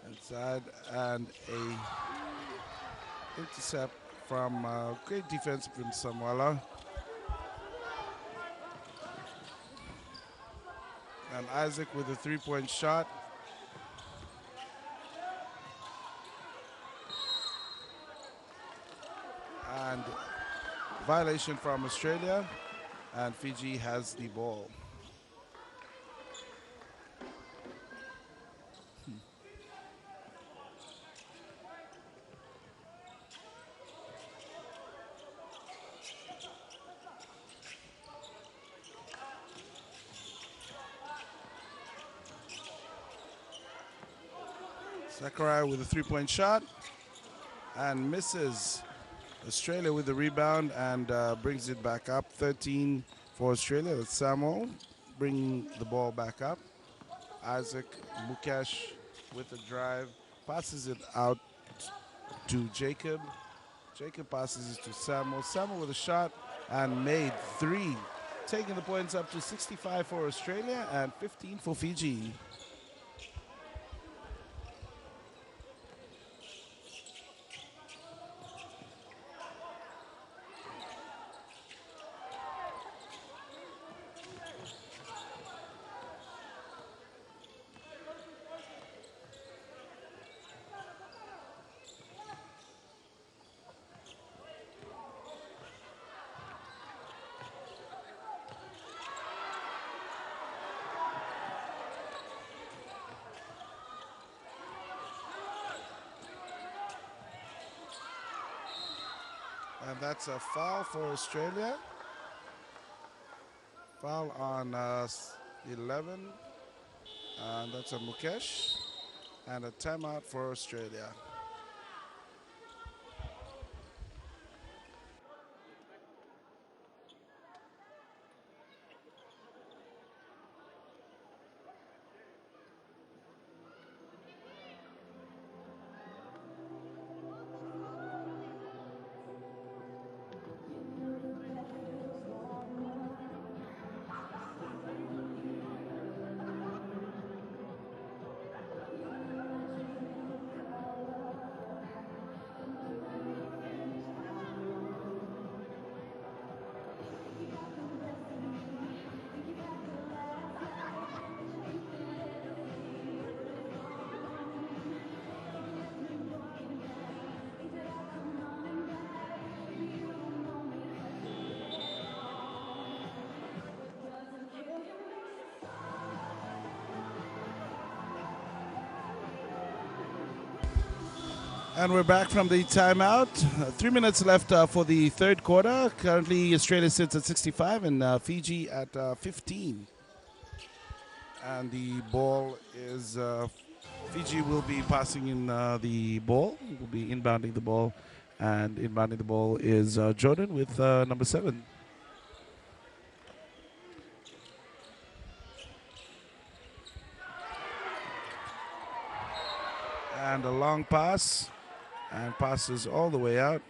inside, and a intercept from great defense from Samuela. And Isaac with a 3-point shot. And violation from Australia, and Fiji has the ball. Sakurai with a 3-point shot and misses. Australia with the rebound and brings it back up. 13 for Australia. That's Samuel bringing the ball back up. Isaac Mukesh with the drive, passes it out to Jacob. Jacob passes it to Samuel. Samuel with a shot and made 3, taking the points up to 65 for Australia and 15 for Fiji. And that's a foul for Australia. Foul on 11. And that's a Mukesh. And a timeout for Australia. And we're back from the timeout. 3 minutes left for the third quarter. Currently, Australia sits at 65 and Fiji at 15. And the ball is, Fiji will be passing in the ball, will be inbounding the ball. And inbounding the ball is Jordan with number 7. And a long pass. And passes all the way out.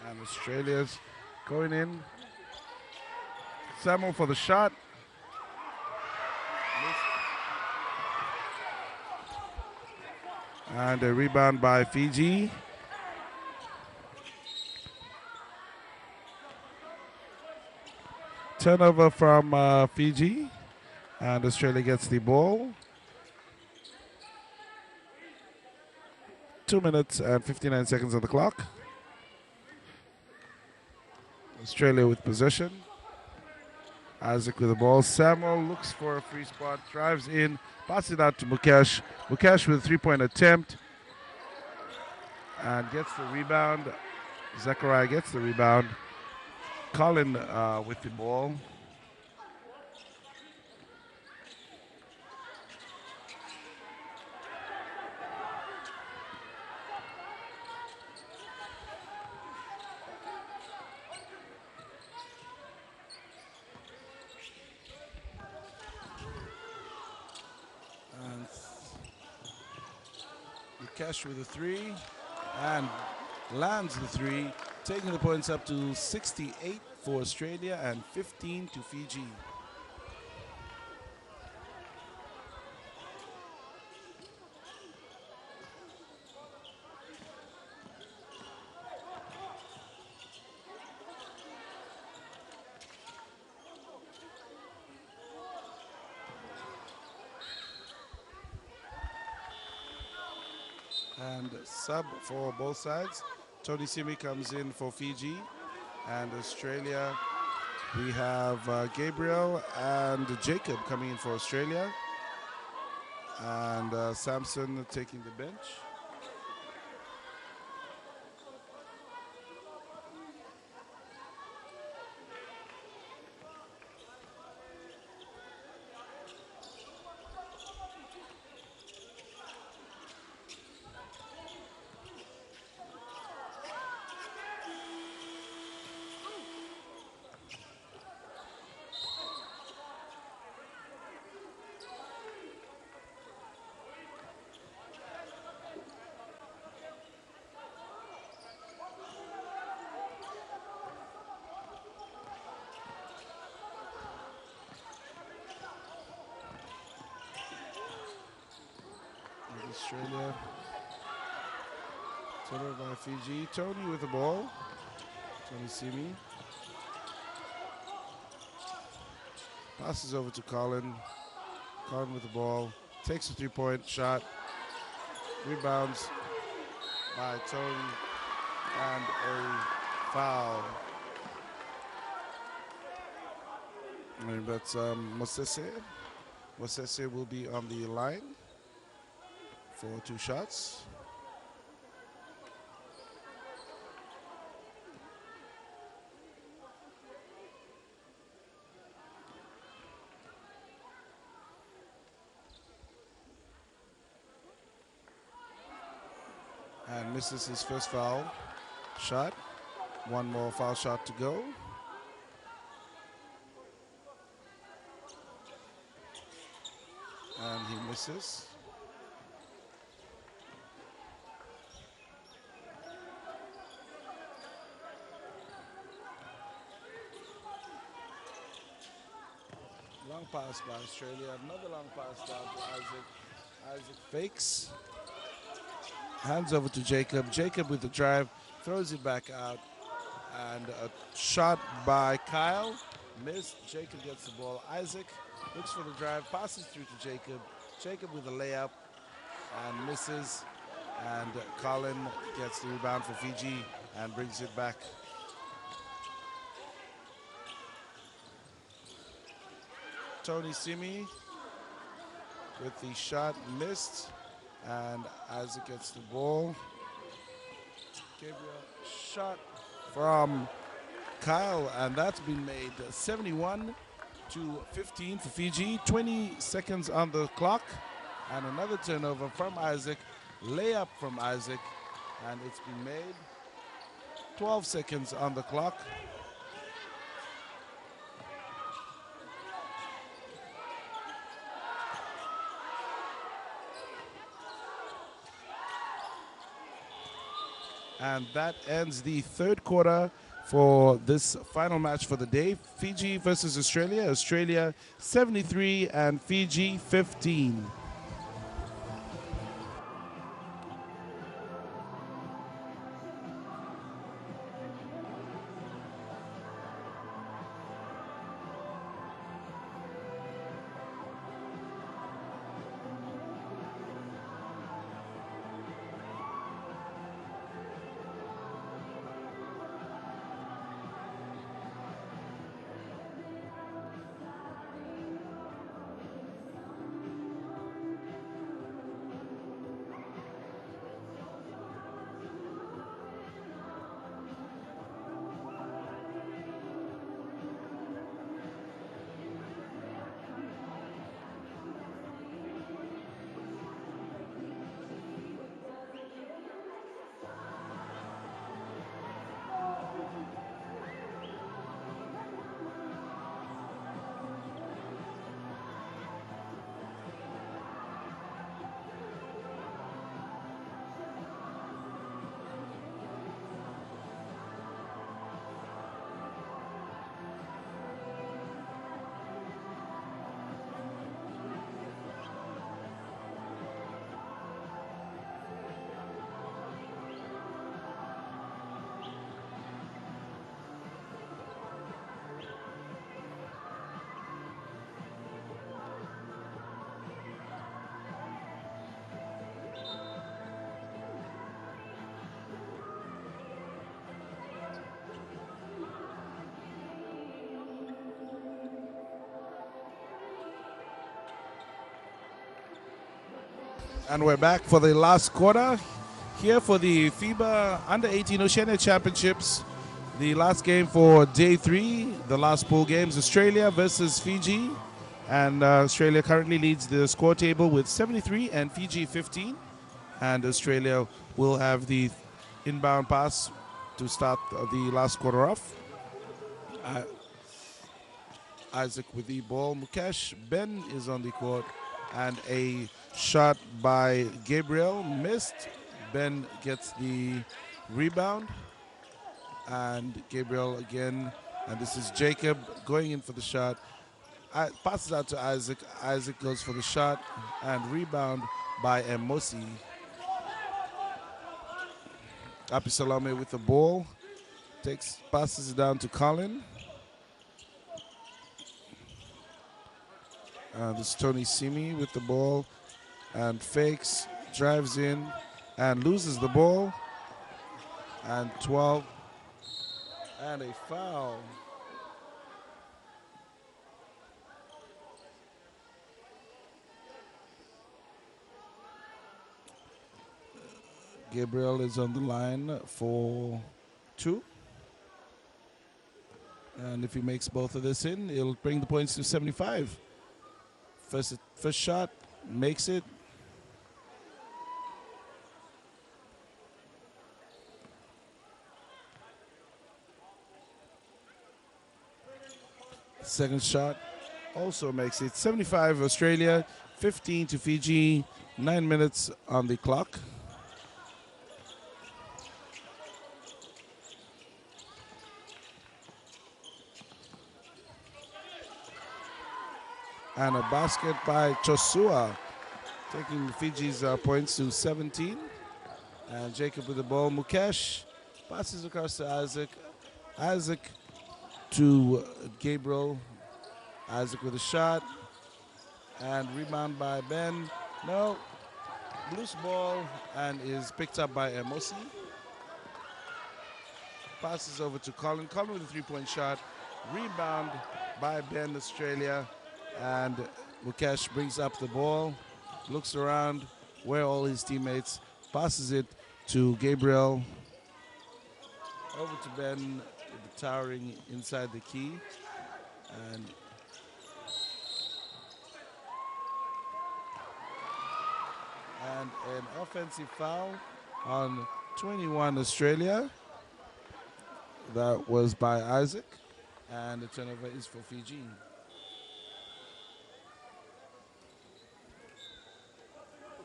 And Australia's going in. Samuel for the shot. And a rebound by Fiji. Turnover from Fiji. And Australia gets the ball. 2 minutes and 59 seconds on the clock. Australia with possession. Isaac with the ball. Samuel looks for a free spot, drives in, passes it out to Mukesh. Mukesh with a 3-point attempt and gets the rebound. Zachariah gets the rebound. Colin with the ball. Mukesh with a 3 and lands the 3, taking the points up to 68 for Australia and 15 to Fiji. And sub for both sides. Tony Simi comes in for Fiji. And Australia, we have Gabriel and Jacob coming in for Australia. And Samson taking the bench. Australia. Turnover by Fiji. Tony with the ball. Tony Simi. Passes over to Colin. Colin with the ball. Takes a 3-point shot. Rebounds by Tony. And a foul. And that's Mosese. Mosese will be on the line for 2 shots. And misses his first foul shot. 1 more foul shot to go. And he misses. Long pass by Australia. Another long pass down to Isaac. Isaac fakes. Hands over to Jacob. Jacob with the drive. Throws it back out. And a shot by Kyle. Missed. Jacob gets the ball. Isaac looks for the drive. Passes through to Jacob. Jacob with a layup. And misses. And Colin gets the rebound for Fiji and brings it back. Tony Simi with the shot missed. And Isaac gets the ball. Gabriel shot from Kyle, and that's been made 71 to 15 for Fiji. 20 seconds on the clock, and another turnover from Isaac. Layup from Isaac, and it's been made. 12 seconds on the clock. And that ends the third quarter for this final match for the day. Fiji versus Australia. Australia 73 and Fiji 15. And we're back for the last quarter here for the FIBA Under-18 Oceania Championships. The last game for day 3, the last pool games, Australia versus Fiji. And Australia currently leads the score table with 73 and Fiji 15. And Australia will have the inbound pass to start the last quarter off. Isaac with the ball. Mukesh Ben is on the court. And a shot by Gabriel missed. Ben gets the rebound. And Gabriel again. And this is Jacob going in for the shot. Passes out to Isaac. Isaac goes for the shot. And rebound by Emosi. Apisalame with the ball. Passes it down to Colin. This is Tony Simi with the ball and fakes, drives in and loses the ball. And 12 and a foul. Gabriel is on the line for 2. And if he makes both of this in, it'll bring the points to 75. First shot, makes it. Second shot also makes it. 75 Australia, 15 to Fiji, 9 minutes on the clock. And a basket by Chosua, taking Fiji's points to 17. And Jacob with the ball. Mukesh passes across to Isaac. Isaac to Gabriel. Isaac with a shot. And rebound by Ben. No. Loose ball and is picked up by Emosi. Passes over to Colin. Colin with a 3-point shot. Rebound by Ben, Australia. And Mukesh brings up the ball, looks around, where all his teammates. Passes it to Gabriel. Over to Ben, towering inside the key. And an offensive foul on 21 Australia. That was by Isaac. And the turnover is for Fiji.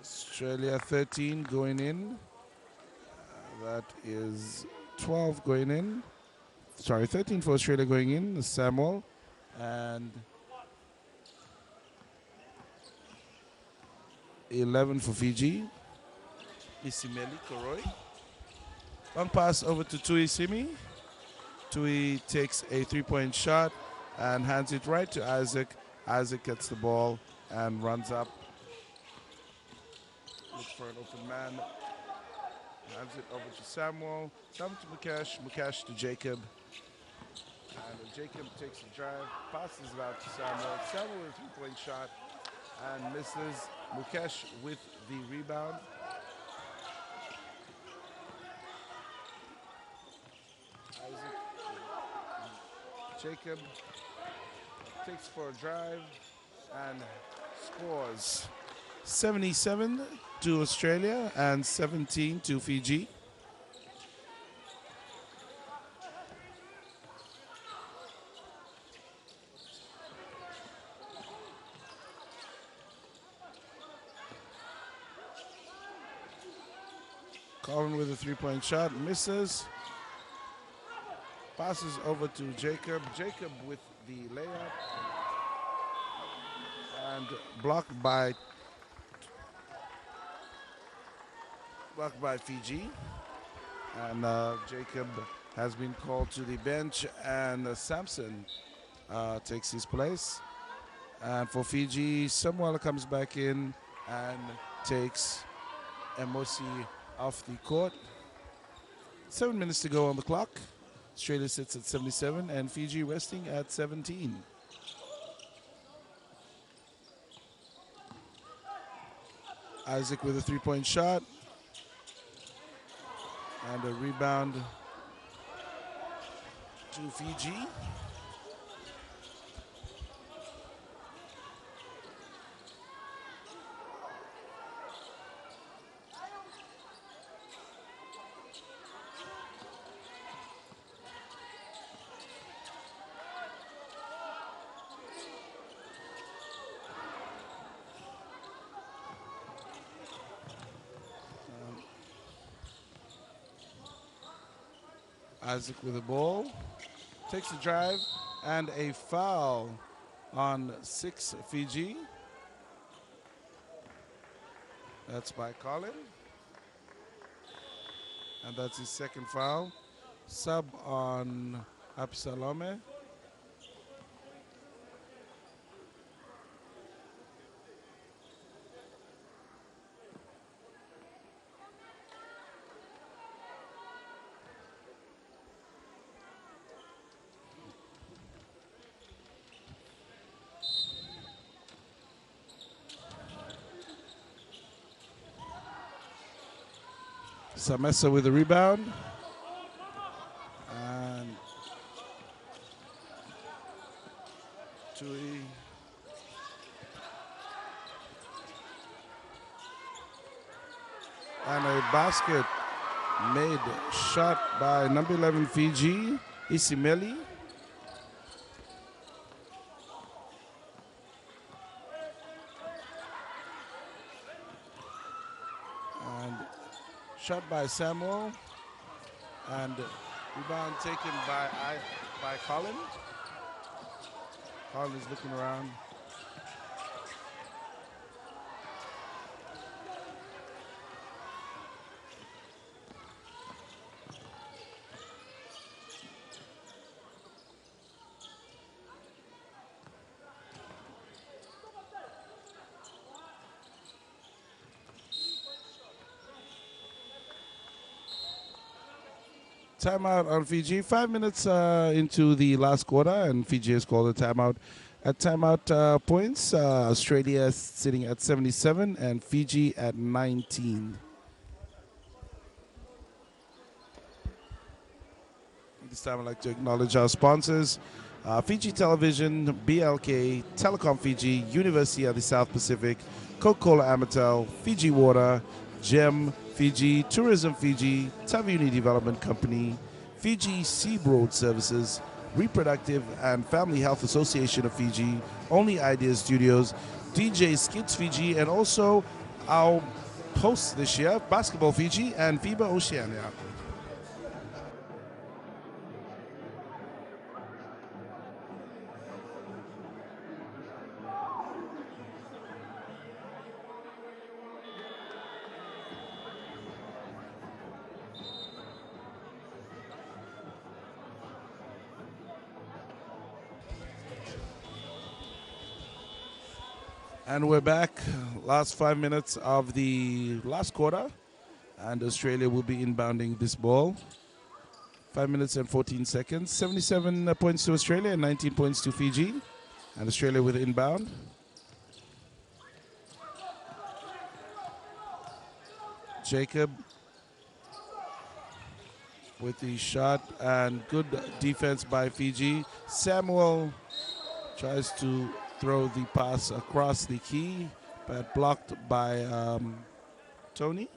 Australia 13 going in. That is 12 going in. Sorry, 13 for Australia going in. Samuel. And 11 for Fiji. Isimeli Koroi. Long pass over to Tui Simi. Tui takes a three-point shot and hands it right to Isaac. Isaac gets the ball and runs up. Looks for an open man. Hands it over to Samuel. Samuel to Mukesh. Mukesh to Jacob. And Jacob takes a drive, passes it out to Samuel. Samuel with a three-point shot and misses. Mukesh with the rebound. Isaac. Jacob takes for a drive and scores. 77 to Australia and 17 to Fiji. Colin with a three-point shot, misses. Passes over to Jacob. Jacob with the layup. And blocked by Fiji. And Jacob has been called to the bench, and Sampson takes his place. And for Fiji, Samuel comes back in and takes Emosi off the court. 7 minutes to go on the clock. Australia sits at 77 and Fiji resting at 17. Isaac with a three-point shot. And a rebound to Fiji. Isaac with the ball, takes a drive, and a foul on 6 Fiji. That's by Colin. And that's his second foul. Sub on Absalome. Samesa with the rebound. And Tui. And a basket made, shot by number 11 Fiji, Isimeli. Shot by Samuel, and rebound taken by Colin. Colin is looking around. Timeout on Fiji. 5 minutes into the last quarter, and Fiji has called a timeout. At timeout points, Australia sitting at 77 and Fiji at 19. This time I'd like to acknowledge our sponsors. Fiji Television, BLK, Telecom Fiji, University of the South Pacific, Coca-Cola Amatil, Fiji Water, GEM, Fiji, Tourism Fiji, Tavuni Development Company, Fiji Seaboard Services, Reproductive and Family Health Association of Fiji, Only Ideas Studios, DJ Skids Fiji, and also our hosts this year, Basketball Fiji and FIBA Oceania. And we're back. Last 5 minutes of the last quarter. And Australia will be inbounding this ball. 5 minutes and 14 seconds. 77 points to Australia and 19 points to Fiji. And Australia with inbound. Jacob with the shot and good defense by Fiji. Samuel tries to throw the pass across the key, but blocked by Tony.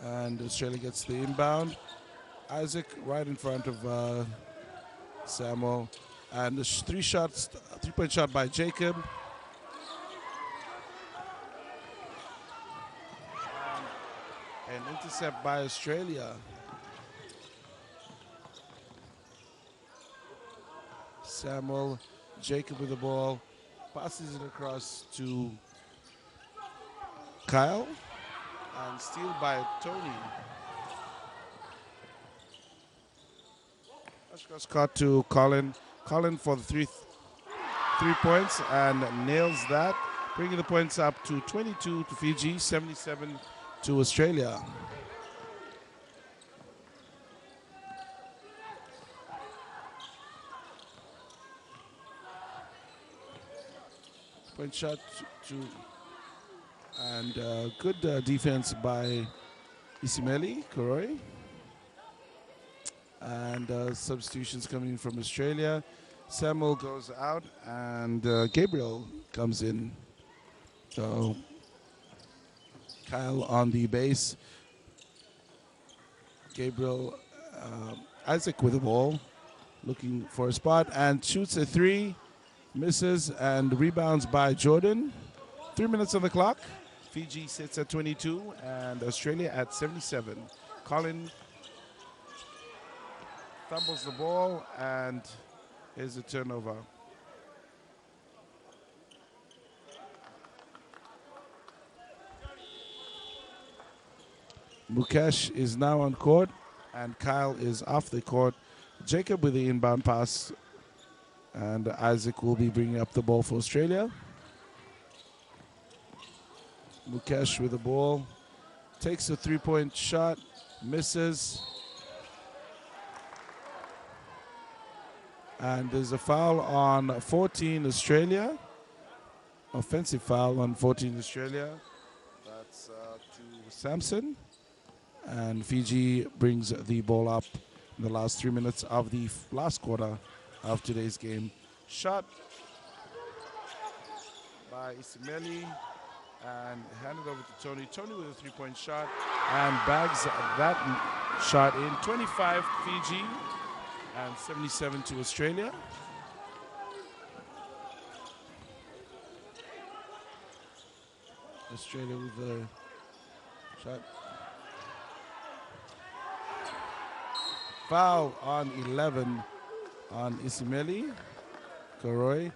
And Australia gets the inbound. Isaac right in front of Samuel. And the three-point shot by Jacob. An intercept by Australia. Samuel, Jacob with the ball, passes it across to Kyle, and steal by Tony. That's caught to Colin. Colin for the three points and nails that, bringing the points up to 22 to Fiji, 77 to Australia. Point shot and good defense by Isimeli Koroi. And substitutions coming in from Australia. Samuel goes out and Gabriel comes in. So Kyle on the base. Gabriel, Isaac with the ball, looking for a spot and shoots a three, misses, and rebounds by Jordan. 3 minutes on the clock. Fiji sits at 22 and Australia at 77. Colin fumbles the ball and is a turnover. Mukesh is now on court and Kyle is off the court. Jacob with the inbound pass, and Isaac will be bringing up the ball for Australia. Mukesh with the ball, takes a three-point shot, misses. And there's a foul on 14 Australia. Offensive foul on 14 Australia. That's to Samson. And Fiji brings the ball up in the last 3 minutes of the last quarter of today's game. Shot by Isimeli and handed over to Tony. Tony with a three-point shot and bags that shot in. 25 Fiji and 77 to Australia. Australia with the shot. Foul on 11 on Isimeli Koroi,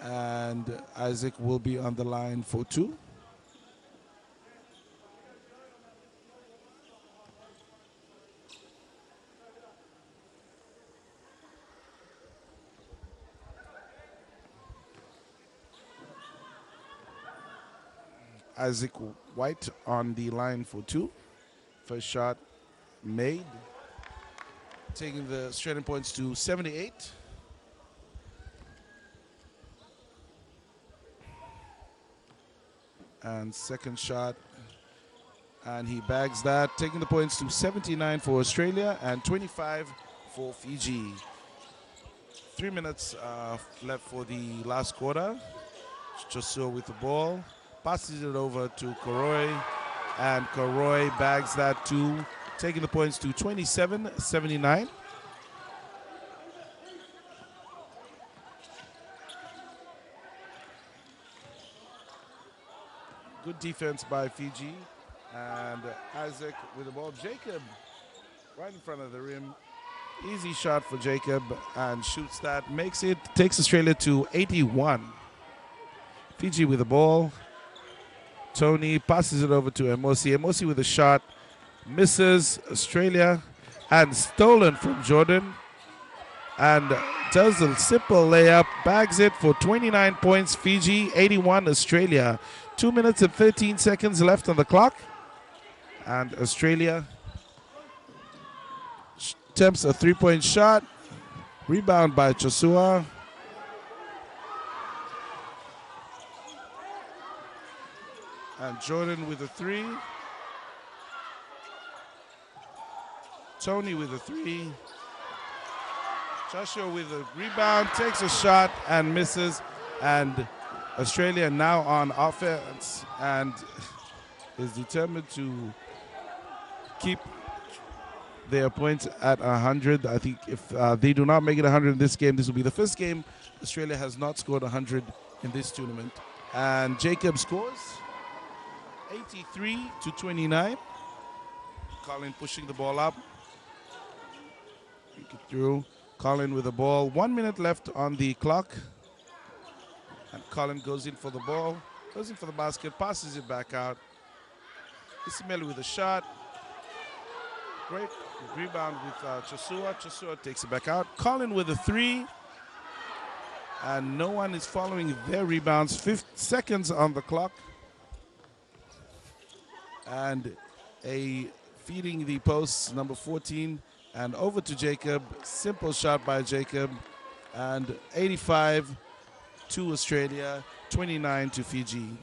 and Isaac will be on the line for two. Isaac White on the line for two. First shot made, taking the Australian points to 78. And second shot, and he bags that, taking the points to 79 for Australia and 25 for Fiji. 3 minutes left for the last quarter. Chosua with the ball, passes it over to Koroi, and Koroi bags that too, taking the points to 27-79. Good defense by Fiji, and Isaac with the ball. Jacob right in front of the rim. Easy shot for Jacob, and shoots that, makes it, takes Australia to 81. Fiji with the ball. Tony passes it over to Emosi. Emosi with a shot, misses. Australia, and stolen from Jordan, and does a simple layup, bags it for 29 points. Fiji, 81 Australia. 2 minutes and 13 seconds left on the clock, and Australia attempts a three-point shot. Rebound by Chosua. And Jordan with a three. Tony with a three. Joshua with a rebound, takes a shot and misses. And Australia now on offense and is determined to keep their points at 100. I think if they do not make it 100 in this game, this will be the first game Australia has not scored 100 in this tournament. And Jacob scores 83-29. Colin pushing the ball up. Kick it through. Colin with the ball. 1 minute left on the clock. And Colin goes in for the ball, goes in for the basket, passes it back out. Isimeli with a shot. Great rebound with Chosua. Chosua takes it back out. Colin with a three. And no one is following their rebounds. 5 seconds on the clock. And a feeding the posts, number 14. And over to Jacob. Simple shot by Jacob. And 85 to Australia, 29 to Fiji.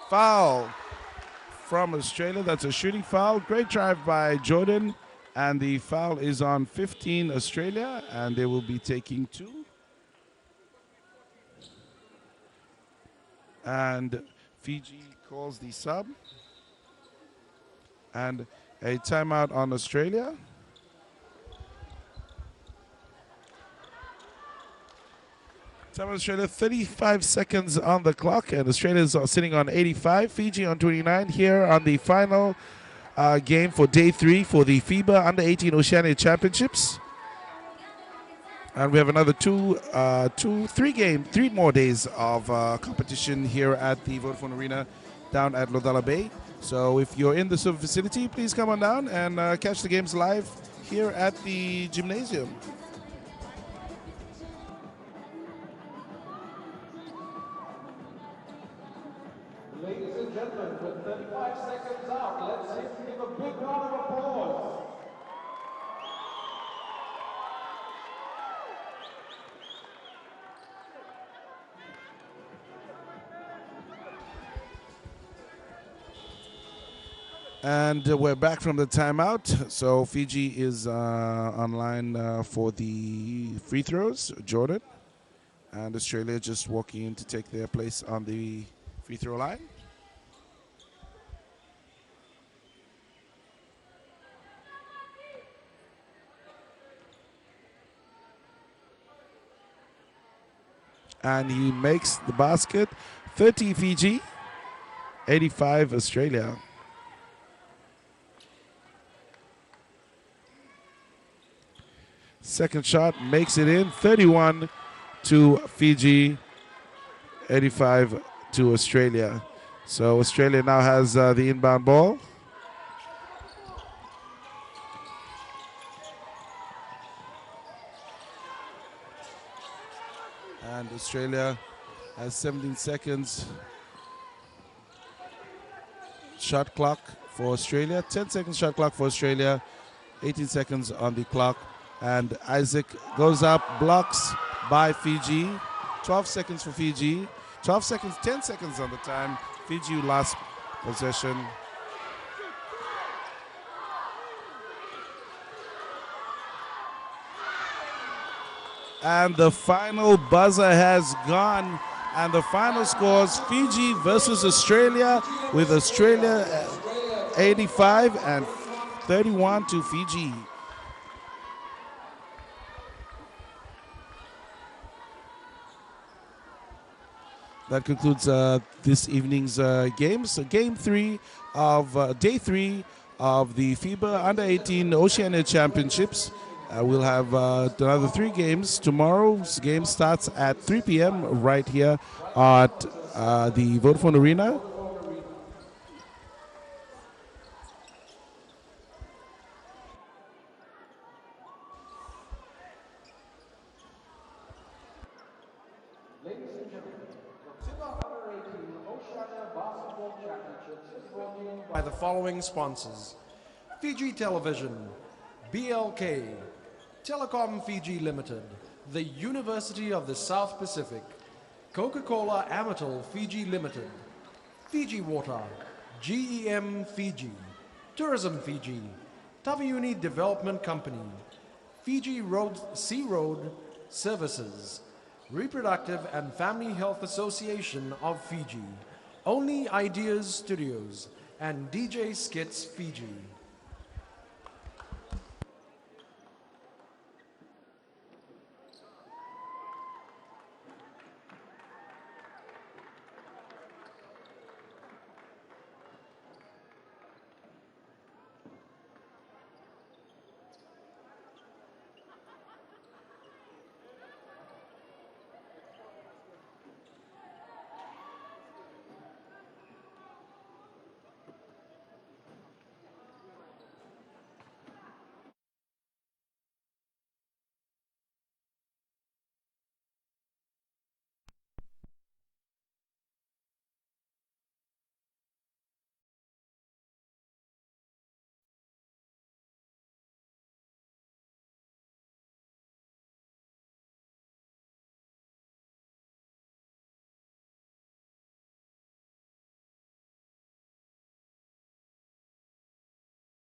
Foul from Australia. That's a shooting foul. Great drive by Jordan. And the foul is on 15 Australia, and they will be taking two. And Fiji calls the sub. And a timeout on Australia. Timeout Australia, 35 seconds on the clock, and Australia is sitting on 85, Fiji on 29 here on the final game for day 3 for the FIBA Under-18 Oceania Championships. And we have another 3 more days of competition here at the Vodafone Arena down at Lodala Bay. So if you're in the sub facility, please come on down and catch the games live here at the gymnasium. Ladies and gentlemen, with 35 seconds out, let's give a big round of applause. And we're back from the timeout. So Fiji is online for the free throws, Jordan. And Australia just walking in to take their place on the free throw line. And he makes the basket. 30 Fiji, 85 Australia. Second shot makes it in. 31 to Fiji, 85 to Australia. So Australia now has the inbound ball. Australia has 17 seconds. Shot clock for Australia. 10 seconds shot clock for Australia. 18 seconds on the clock. And Isaac goes up, blocks by Fiji. 12 seconds for Fiji. 12 seconds, 10 seconds on the time. Fiji last possession. And the final buzzer has gone. And the final scores, Fiji versus Australia, with Australia 85 and 31 to Fiji. That concludes this evening's games. So game 3 of day 3 of the FIBA Under-18 Oceania Championships. We'll have another 3 games. Tomorrow's game starts at 3 p.m. right here at the Vodafone Arena. Ladies and gentlemen, the FIBA Under-18 Oceania Basketball Championships is brought to you by the following sponsors: Fiji Television, BLK, Telecom Fiji Limited, the University of the South Pacific, Coca-Cola Amatil Fiji Limited, Fiji Water, GEM Fiji, Tourism Fiji, Taveuni Development Company, Fiji Road Sea Road Services, Reproductive and Family Health Association of Fiji, Only Ideas Studios, and DJ Skits Fiji.